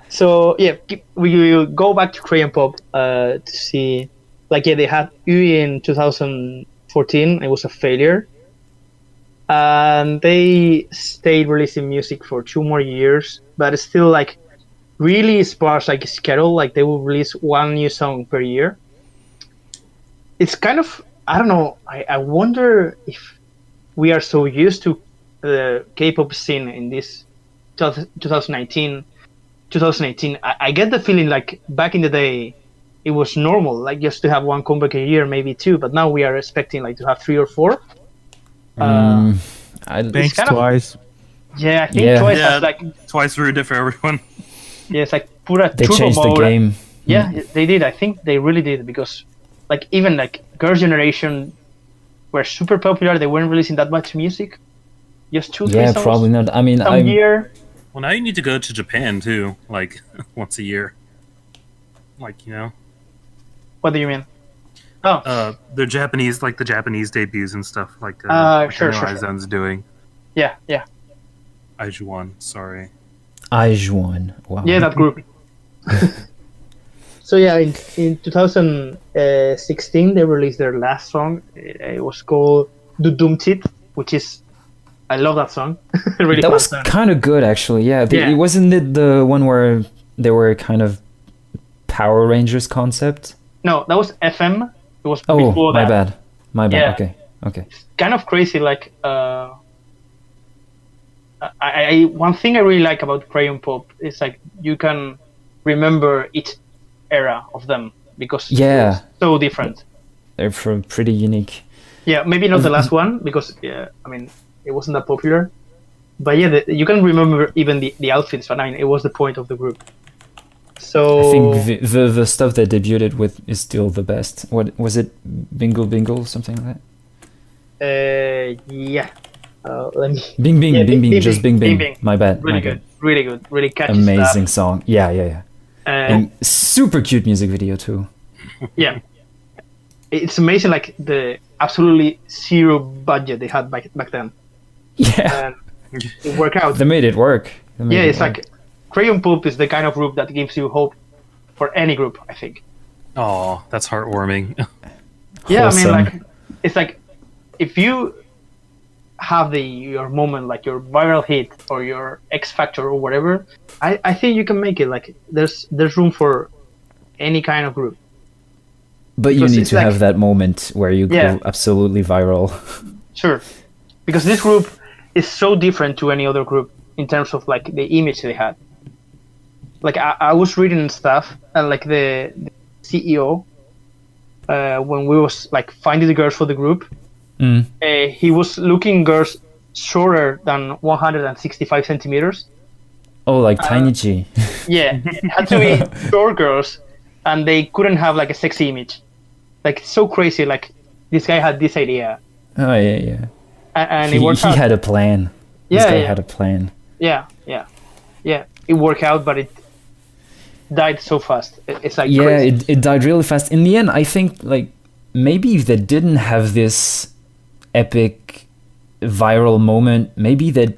So yeah, we will go back to Korean pop to see. Like yeah, they had U in 2014. It was a failure, and they stayed releasing music for 2 more years, but it's still like really sparse like schedule. Like they will release 1 new song per year. It's kind of, I don't know. I wonder if we are so used to the K-pop scene in this 2018. I get the feeling like back in the day, it was normal, like just to have 1 comeback a year, maybe 2. But now we are expecting like to have 3 or 4. Thanks kind of- twice. Yeah, I think Yeah. Twice Yeah. has like Twice ruined it for everyone. yeah, it's like put a They turbo changed the mode. game. Yeah, they did. I think they really did because, like, even like Girls' Generation were super popular. They weren't releasing that much music, just 2, 3 Yeah, songs probably not. I mean, some year. Well, now you need to go to Japan too, like once a year. Like, you know, What do you mean? Oh, the Japanese, like the Japanese debuts and stuff, like sure. Aizone's doing. yeah. Aijuan, sorry. Aijuan. Wow. Yeah, that group. So yeah, in 2016 they released their last song. It was called "Dudumtit," which is, I love that song. Really That fun was song. kind of good, actually. Yeah. Yeah. It wasn't it the one where they were kind of Power Rangers concept? No, that was FM. It was Oh, before my that. bad. My bad. Yeah. Okay. Kind of crazy. Like, one thing I really like about Crayon Pop is like you can remember each era of them because Yeah. it's so different. They're pretty unique. Yeah, maybe not the last one because I mean it wasn't that popular, but yeah, you can remember even the outfits. But I mean, it was the point of the group. So I think the stuff they debuted with is still the best. What was it? Bingle Bingle, something like that. Yeah. Let me. Bing Bing, Yeah, Bing Bing, Bing just Bing, Bing Bing Bing. Bing. My bad. Really my good, bad. really good, really catchy Amazing stuff. song. Yeah. And super cute music video too. Yeah, it's amazing. Like the absolutely zero budget they had back then, Yeah. and it worked out. They made it work. They made Yeah, it it's work. like Crayon Pop is the kind of group that gives you hope for any group. I think. Oh, that's heartwarming. Yeah, I mean, Wholesome. like it's like if you have your moment, like your viral hit or your X Factor or whatever, I think you can make it. Like there's room for any kind of group. But you because need it's to like- have that moment where you Yeah. go absolutely viral. Sure, because this group is so different to any other group in terms of like the image they had. Like I was reading stuff and like the CEO when we was like finding the girls for the group, he was looking girls shorter than 165 centimeters. Oh, like Tiny G. Yeah, it had to be short girls and they couldn't have like a sexy image. Like it's so crazy. Like this guy had this idea. Oh yeah. And he it worked out. had a plan. This guy had a plan. Yeah. It worked out, but it died so fast. It's like crazy. It died really fast. In the end, I think like maybe if they didn't have this epic viral moment, maybe they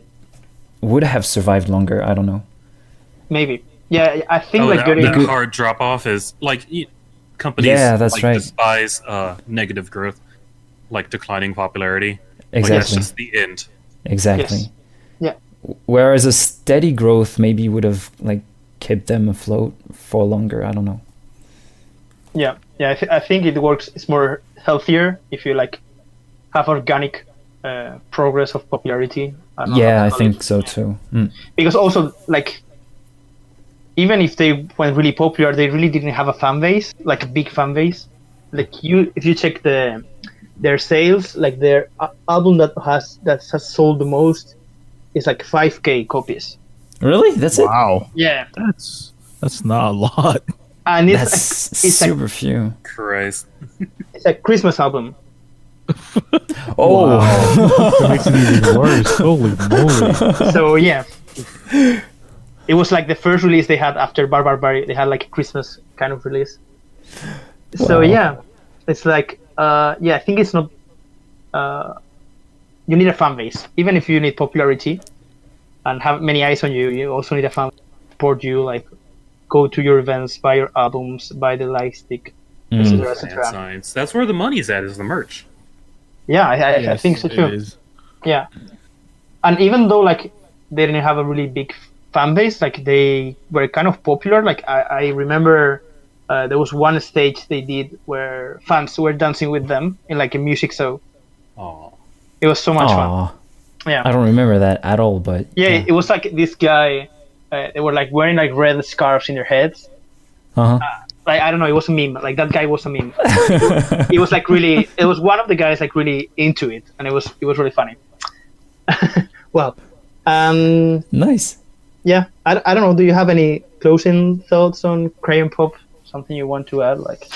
would have survived longer. I don't know. Maybe. Yeah, I think that hard drop off is like companies despise negative growth, like declining popularity. Exactly. Like, that's just the end. Exactly. Yes. Yeah. Whereas a steady growth maybe would have like kept them afloat for longer. I don't know. Yeah. I think it works. It's more healthier if you like have organic progress of popularity. I think so too. Because also like even if they went really popular, they really didn't have a fan base, like a big fan base. Like if you check their sales, like their album that has sold the most is like 5K copies. Really? That's it? Wow. Yeah. That's not a lot. And it's super few. Christ. It's a Christmas album. Oh, wow. That makes it even worse. Holy moly. So yeah, it was like the first release they had after Barbar. They had like a Christmas kind of release. Wow. So yeah, it's like I think it's not. You need a fan base, even if you need popularity and have many eyes on you. You also need a fan to support you, like go to your events, buy your albums, buy the light stick, etc. etc. That's where the money's at, is the merch. Yeah, I think so too. Yeah, and even though like they didn't have a really big fan base, like they were kind of popular. Like I remember there was one stage they did where fans were dancing with them in like a music show. Aww. It was so much fun. Yeah, I don't remember that at all, but yeah. It was like this guy. They were like wearing like red scarves in their heads. Like I don't know, it was a meme. Like that guy was a meme. It was like really. It was one of the guys like really into it, and it was really funny. Well, nice. Yeah, I don't know. Do you have any closing thoughts on Crayon Pop? Something you want to add, like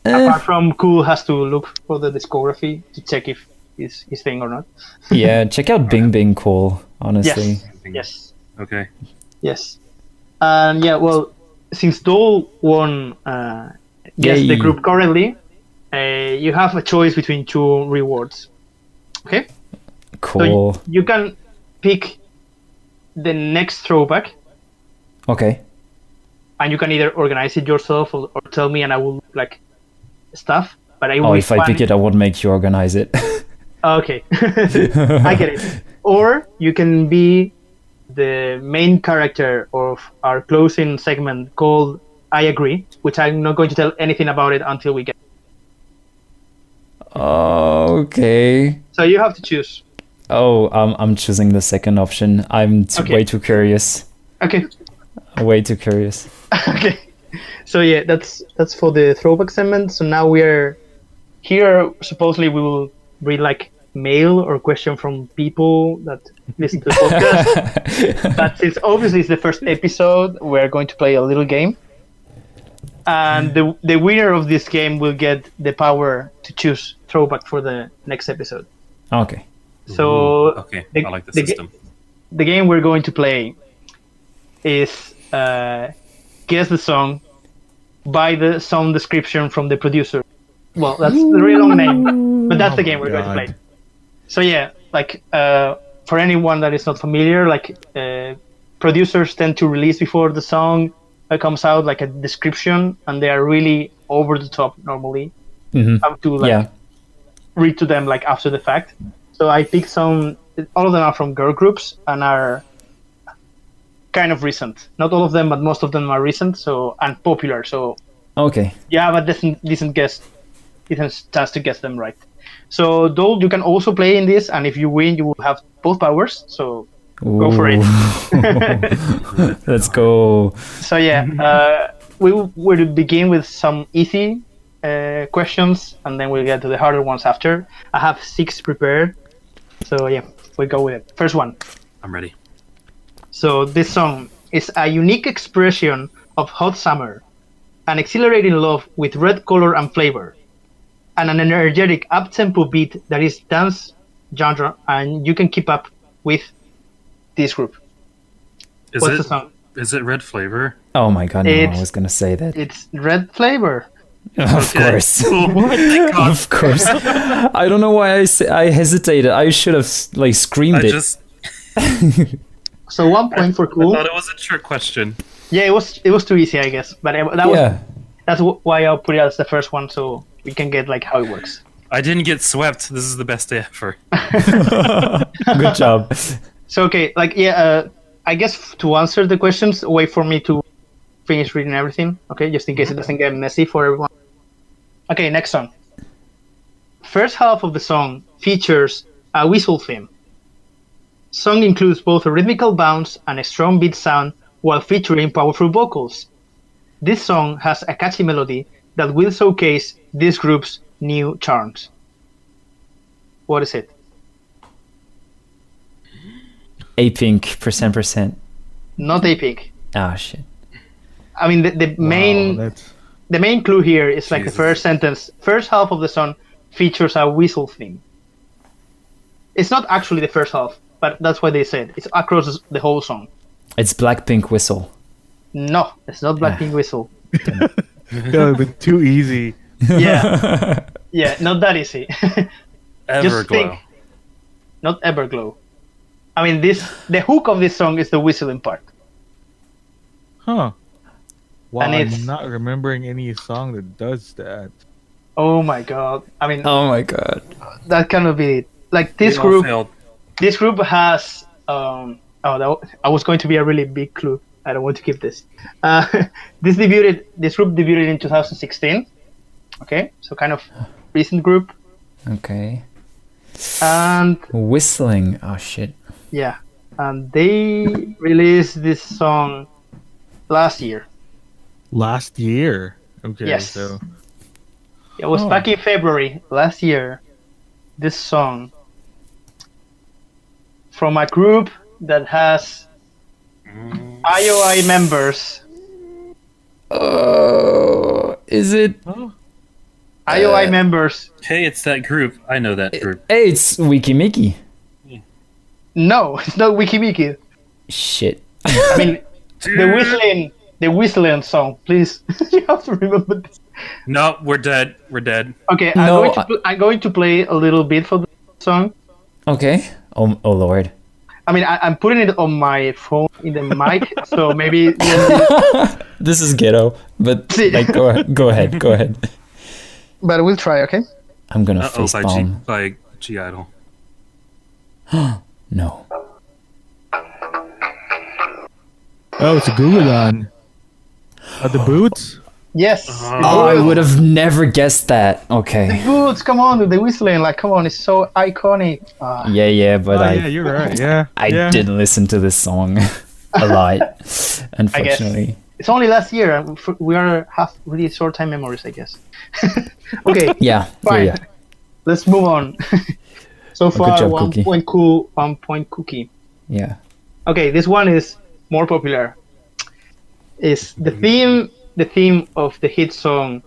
apart from Cool has to look for the discography to check if it's his thing or not. Yeah, check out Bing Bing Cool. Honestly. Yes. Okay. Yes. And well, since Dole won the group currently, you have a choice between two rewards. Okay? Cool. So you can pick the next throwback. Okay. And you can either organize it yourself or tell me and I will like stuff. But if I pick it, I would make you organize it. Okay. I get it. Or you can be the main character of our closing segment called I Agree, which I'm not going to tell anything about it until we get. Okay. So you have to choose. Oh, I'm choosing the second option. I'm way too curious. Okay. Way too curious. Okay. So yeah, that's for the throwback segment. So now we are here. Supposedly we will read like mail or question from people that listen to the podcast. But since obviously it's the first episode, we're going to play a little game. And the winner of this game will get the power to choose throwback for the next episode. Okay. So okay, I like the system. The game we're going to play is guess the song by the song description from the producer. Well, that's the real long name, but that's the game we're going to play. So yeah, like for anyone that is not familiar, like producers tend to release before the song comes out like a description, and they are really over the top normally. Have to read to them like after the fact. So I picked some. All of them are from girl groups and are kind of recent. Not all of them, but most of them are recent. So and popular. So okay, you have a decent chance to guess them right. So Dole, you can also play in this, and if you win, you will have both powers. So go for it. Let's go. So yeah, we will begin with some easy questions, and then we'll get to the harder ones after. I have 6 prepared. So yeah, we go with it. First one. I'm ready. So this song is a unique expression of hot summer, an exhilarating love with red color and flavor, and an energetic up-tempo beat that is dance genre, and you can keep up with this group. What's the song? Is it Red Flavor? Oh my god, no, I was gonna say that. It's Red Flavor. Of course. Thank God. Of course. I don't know why I hesitated. I should have like screamed it. So 1 point for Cool. I thought it was a trick question. Yeah, it was too easy, I guess. But that's why I'll put it as the first one, so we can get like how it works. I didn't get swept. This is the best day ever. Good job. So okay, I guess to answer the questions, wait for me to finish reading everything, okay? Just in case it doesn't get messy for everyone. Okay, next song. First half of the song features a whistle theme. Song includes both a rhythmical bounce and a strong beat sound while featuring powerful vocals. This song has a catchy melody that will showcase this group's new charms. What is it? A-Pink, %%. Not A-Pink. Ah, shit. I mean, the main clue here is like the first sentence. First half of the song features a whistle theme. It's not actually the first half, but that's what they said. It's across the whole song. It's Blackpink Whistle. No, it's not Blackpink Whistle. That would be too easy. Yeah, yeah, not that easy. Everglow. Not Everglow. I mean, the hook of this song is the whistling part. Huh. Wow, And I'm not remembering any song that does that. Oh my god. I mean, Oh my god. that cannot be it. Like this group has I was going to be a really big clue. I don't want to give this. This group debuted in 2016. Okay, so kind of recent group. Okay. And Whistling. Oh shit. yeah, and they released this song last year. Last year. Okay, Yes. so It was back in February last year. This song from a group that has IOI members. Is it? IOI members. Hey, it's that group. I know that group. Hey, it's Wiki Mickey. No, it's not Wiki Wiki. Shit. I mean, the whistling song. Please, you have to remember this. No, we're dead. We're dead. Okay, I'm going to play a little bit for the song. Okay. Oh lord. I mean, I'm putting it on my phone in the mic, so maybe. This is ghetto, but like, go ahead. But we'll try, okay? I'm gonna facepalm. By G Idol. No. oh, it's a Gugulan. The boots. Yes. Oh, I would have never guessed that. Okay. The boots, come on, the whistling, like, come on, it's so iconic. Yeah, but Yeah, you're right. Yeah, I yeah. didn't listen to this song a lot, unfortunately. It's only last year. And we have really short time memories, I guess. Okay. Yeah. Fine. Yeah. Let's move on. So far, job, 1 Cookie. point Cool, 1 point Cookie. Yeah. Okay, this one is more popular. Is the theme of the hit song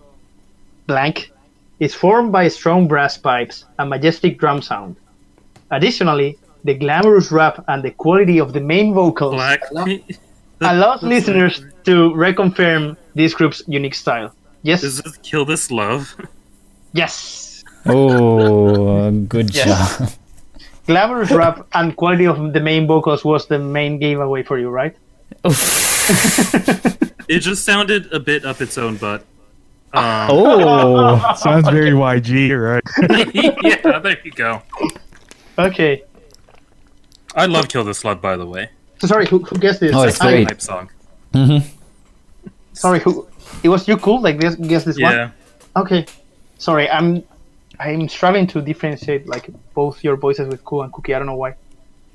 Blank is formed by strong brass pipes and majestic drum sound. Additionally, the glamorous rap and the quality of the main vocals allowed listeners to reconfirm this group's unique style. Yes? Does this Kill This Love? Yes! Oh, good Yes. job. Glamorous rap and quality of the main vocals was the main giveaway for you, right? It just sounded a bit up its own butt. Oh. Sounds very YG, right? Yeah, there you go. Okay. I love Kill This Love, by the way. So sorry, who guessed this? Oh, it's It's a great. hype song. Sorry, who? It was you, Cool? Like, guess this one? Yeah. Okay. Sorry, I'm struggling to differentiate like both your voices with Cool and Cookie. I don't know why.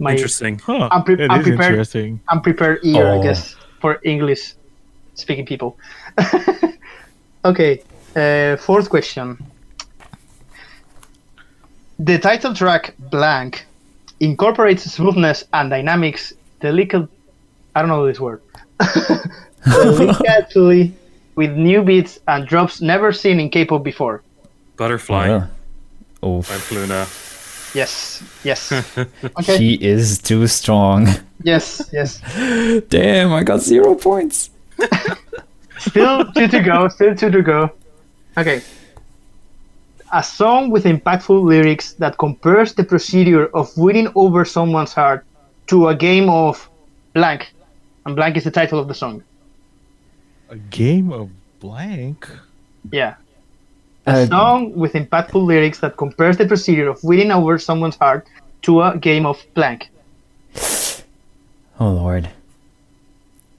Interesting. Huh. I'm It is prepared. interesting. I'm prepared ear, I Oh. guess, for English speaking people. Okay, fourth question. The title track Blank incorporates smoothness and dynamics, delicate. I don't know this word. Delicately, with new beats and drops never seen in K-pop before. Butterfly Yeah. Oh, by Pluna. Yes, yes. Okay. he is too strong. Yes, yes. Damn, I got 0 points. Still two to go. Still two to go. Okay. A song with impactful lyrics that compares the procedure of winning over someone's heart to a game of blank. And blank is the title of the song. A game of blank. Yeah. A song with impactful lyrics that compares the procedure of winning over someone's heart to a game of blank. Oh Lord.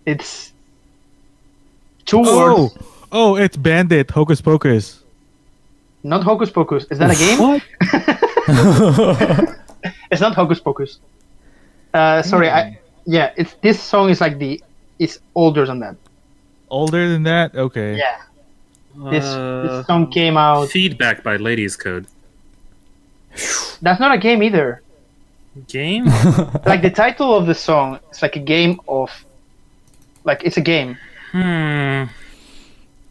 It's two words. Oh, it's Bandit, Hocus Pocus. Not Hocus Pocus. Is that a game? What? It's not Hocus Pocus. Sorry, it's this song is like it's older than that. Older than that? Okay. Yeah. This song came out. Feedback by Ladies Code. That's not a game either. Game? Like the title of the song, it's like a game of, like it's a game.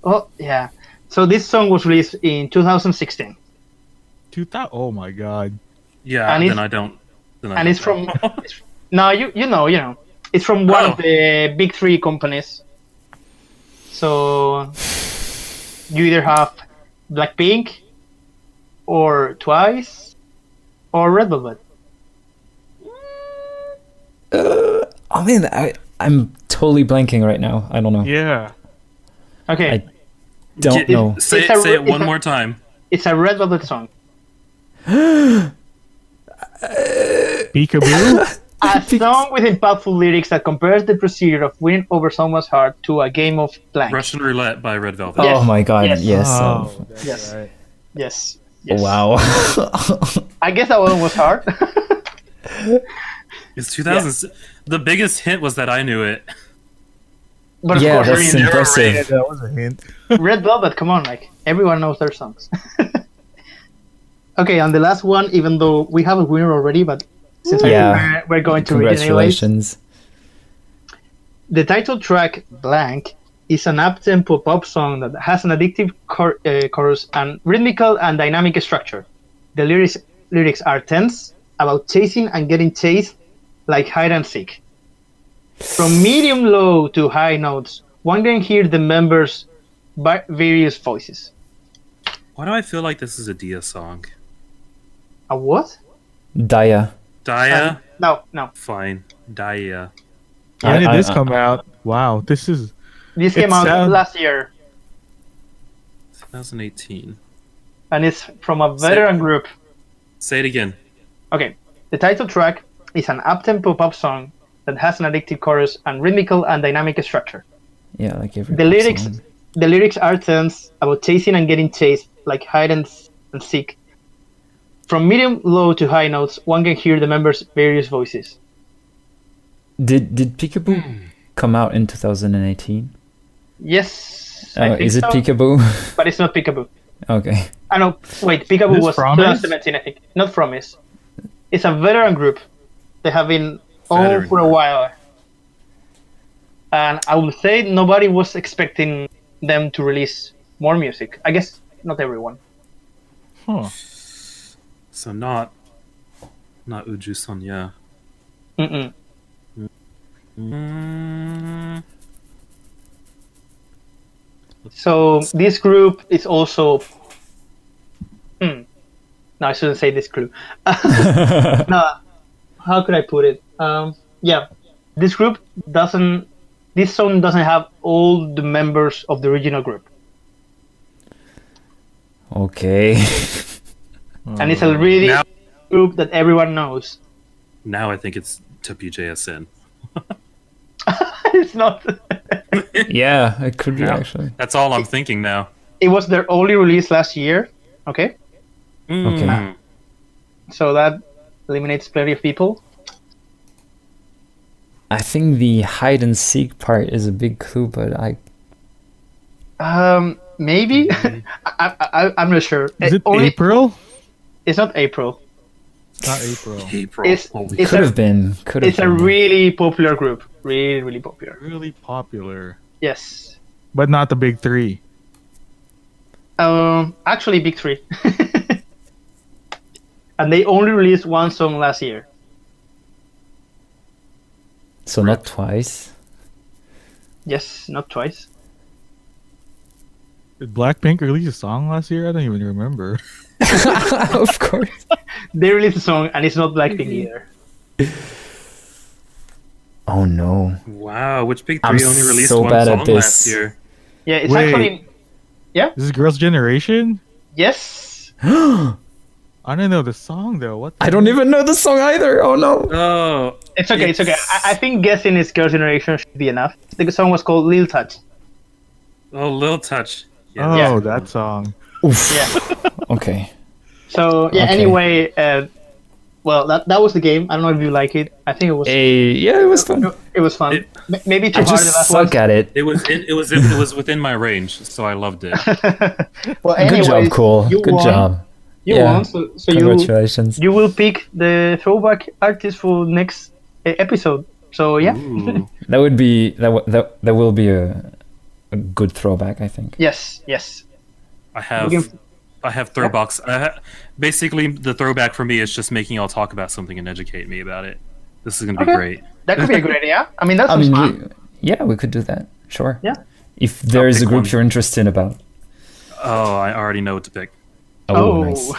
Oh yeah. So this song was released in 2016. 2000. Oh my god. Yeah, And then it's- I don't. And it's from. No, you know. It's from one of the big three companies. So you either have Blackpink, or Twice, or Red Velvet. I mean, I'm totally blanking right now. I don't know. Yeah. Okay, Don't know. Say It's a- it it's one a- more time. it's a Red Velvet song. Peekaboo? A song with impactful lyrics that compares the procedure of winning over someone's heart to a game of blank. Russian Roulette by Red Velvet. Yes. Oh my god, Yes. yes. Oh, that's Yes. right. Yes. Yes. Wow. I guess that one was hard. It's 2000. The biggest hint was that I knew it. But of Yeah, course, that's never impressive. rated. That was a hint. Red Velvet, come on, like everyone knows their songs. Okay, and the last one, even though we have a winner already, but since Yeah. we're going to read it anyways. Congratulations. The title track, Blank, is an up-tempo pop song that has an addictive chorus and rhythmical and dynamic structure. The lyrics are tense, about chasing and getting chased like hide and seek. From medium low to high notes, one can hear the members' various voices. Why do I feel like this is a Dia song? A what? Daya. Dia? No. Fine. Dia. When did I- this I- come out? Wow, this is. This came It out sound- last year, 2018. and it's from a veteran group. Say it again. Okay, the title track is an up-tempo pop song that has an addictive chorus and rhythmical and dynamic structure. Yeah, like every The pop lyrics, song. the lyrics are tense, about chasing and getting chased, like hide and seek. From medium low to high notes, one can hear the members' various voices. Did Peekaboo come out in 2018? Yes, I think Is it so, Peekaboo? but it's not Peekaboo. Okay. I know. Wait, Peekaboo This was Promise? 2017, I think. Not Promise. It's a veteran group. They have been on Veteran for a group. while. And I would say nobody was expecting them to release more music. I guess not everyone. Huh. So not Uju Sonya. Mm-mm. So this group is also. No, I shouldn't say this group. No, how could I put it? Yeah, this group doesn't. This song doesn't have all the members of the original group, Okay. and it's a really Now- group that everyone knows. Now I think it's GWSN. It's not. Yeah, it could be Yeah. actually. That's all I'm thinking now. It was their only release last year. Okay, Okay. so that eliminates plenty of people. I think the hide and seek part is a big clue, but Maybe. I'm not sure. Is it Only- April? It's not April. Not April. April. It's Holy it's could a have been. Could have it's a been. really popular group. Really, really popular. Really popular. Yes. but not the big three. Actually, big three. And they only released one song last year. So not twice. Yes, not twice. Did Blackpink release a song last year? I don't even remember. Of course. They released a song, and it's not Blackpink either. Oh no. Wow, which big I'm three only released so one bad at song this. last year? Yeah, it's Wait. actually. This is Girls' Generation? Yes. I don't know the song though. What? I don't even know the song either. Oh no. Oh, It's okay. It's okay. I think guessing is Girls' Generation should be enough. The song was called Lil Touch. oh, Lil Touch. Oh, Yeah. that song. Oof. Yeah. Okay. So yeah. Okay. Anyway, well, that was the game. I don't know if you like it. I think it was. Yeah, it was fun. It was fun. Maybe too I hard the just last suck one. at it. It was within my range, so I loved it. Well, Good anyways, job, Cole. you Good won. job. You Yeah. won. So Congratulations. you will pick the throwback artist for next episode. So yeah. Ooh. That would be that will be a good throwback, I think. Yes. I have throwbacks. Basically, the throwback for me is just making y'all talk about something and educate me about it. This is gonna be Okay. great. That could be a good idea. I mean, that I sounds mean, fun. we could do that. Sure. Yeah. If there is a pick group one. you're interested about. Oh, I already know what to pick. Oh, nice.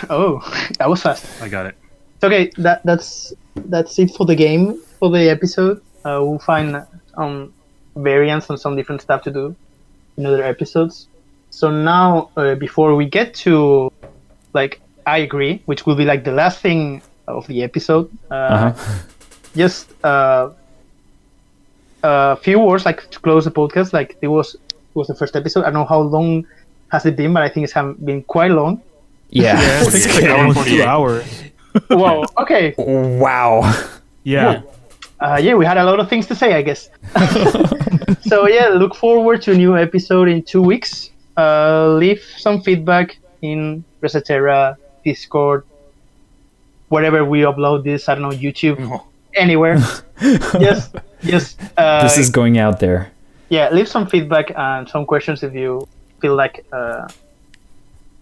That was fast. I got it. Okay, that's it for the game, for the episode. We'll find variants and some different stuff to do in other episodes. So now, before we get to like I agree, which will be like the last thing of the episode, just a few words like to close the podcast. Like it was the first episode. I don't know how long has it been, but I think it's been quite long. Yeah. Yeah, I think it's like almost 2 hours. Wow. Okay. Wow. Yeah. Yeah, we had a lot of things to say, I guess. So yeah, look forward to a new episode in 2 weeks. Leave some feedback in Resetera, Discord, wherever we upload this. I don't know, YouTube, anywhere. Just This is going out there. yeah, leave some feedback and some questions if you feel like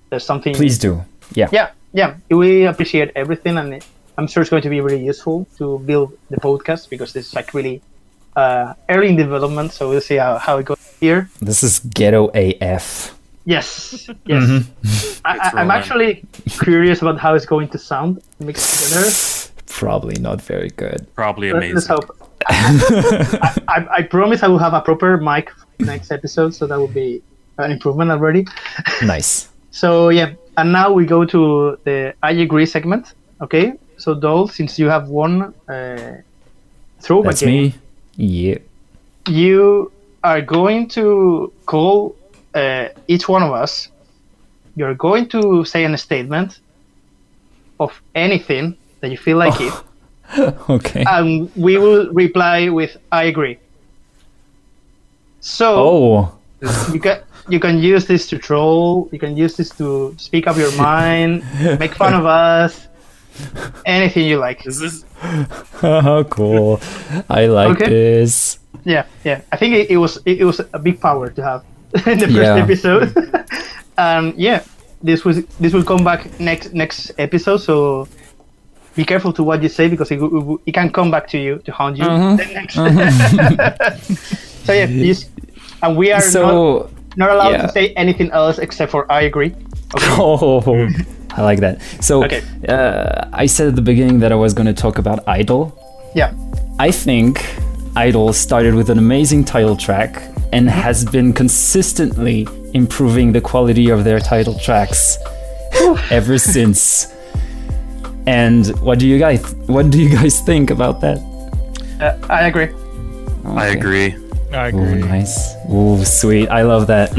there's something. Please do. Yeah. Yeah. We appreciate everything, and I'm sure it's going to be really useful to build the podcast because this is like really early in development. So we'll see how it goes here. This is ghetto AF. Yes. Mm-hmm. I'm actually curious about how it's going to sound mixed together. Probably not very good. Probably amazing. Let's hope. I promise I will have a proper mic for the next episode, so that will be an improvement already. Nice. So yeah, and now we go to the I agree segment. Okay, so Dole, since you have one throwback That's game, me. Yeah. you are going to call each one of us. You're going to say a statement of anything that you feel like it, Okay. and we will reply with I agree. So Oh. you can use this to troll. You can use this to speak up your mind, make fun of us, anything you like. Is this? Oh, cool. I like Okay. this. Yeah. I think it was a big power to have in the first Yeah. episode. And yeah, this will come back next episode. So be careful to what you say because it can come back to you to haunt you. So yeah, and we are not allowed yeah. to say anything else except for I agree. Okay. Oh, I like that. So, Okay. I said at the beginning that I was going to talk about Idol. Yeah. I think Idol started with an amazing title track and has been consistently improving the quality of their title tracks ever since. And what do you guys think about that? I agree. I agree. I Ooh, agree. nice. Ooh, sweet. I love that.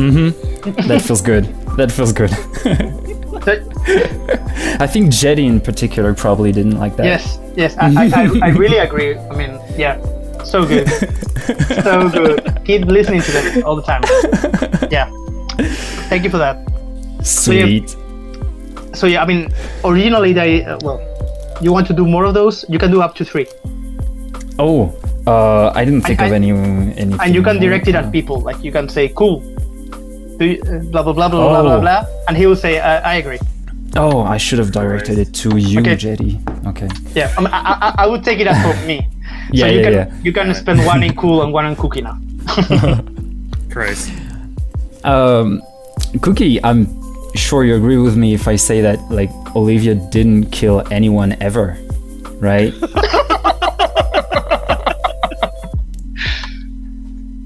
That feels good. That feels good. So, I think Jetty in particular probably didn't like that. yes, I really agree. I mean, yeah, so good, so good. Keep listening to them all the time. Yeah, thank you for that. Sweet. So yeah, I mean, originally you want to do more of those? You can do up to 3. Oh, I didn't think of anything. And you can direct it at people. Like you can say, "Cool, do you, blah blah blah blah blah blah blah," and he will say, "I agree." Oh, I should have directed it to you, Okay. Jetty. Okay. Yeah, I would take it as for me. Yeah, so you yeah. can spend one in Cool and one in Cookie now. Christ. Cookie, I'm sure you agree with me if I say that like Olivia didn't kill anyone ever, right?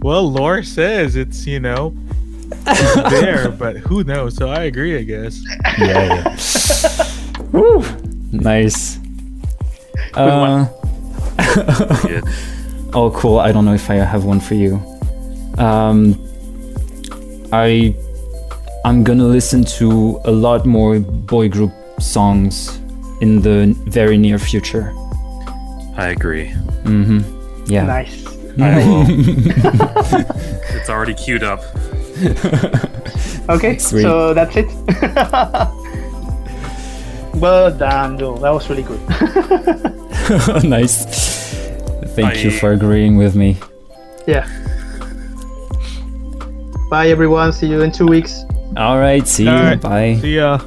Well, lore says it's there, but who knows? So I agree, I guess. Yeah. Woo! Nice. Yeah. Oh, cool. I don't know if I have one for you. I'm gonna listen to a lot more boy group songs in the very near future. I agree. Yeah. Nice. I will. It's already queued up. Okay, Sweet. so that's it. Well done, Joel. That was really good. Nice. Thank you for agreeing with me. Yeah. Bye, everyone. See you in 2 weeks. All right. See you. All right. Bye. See ya.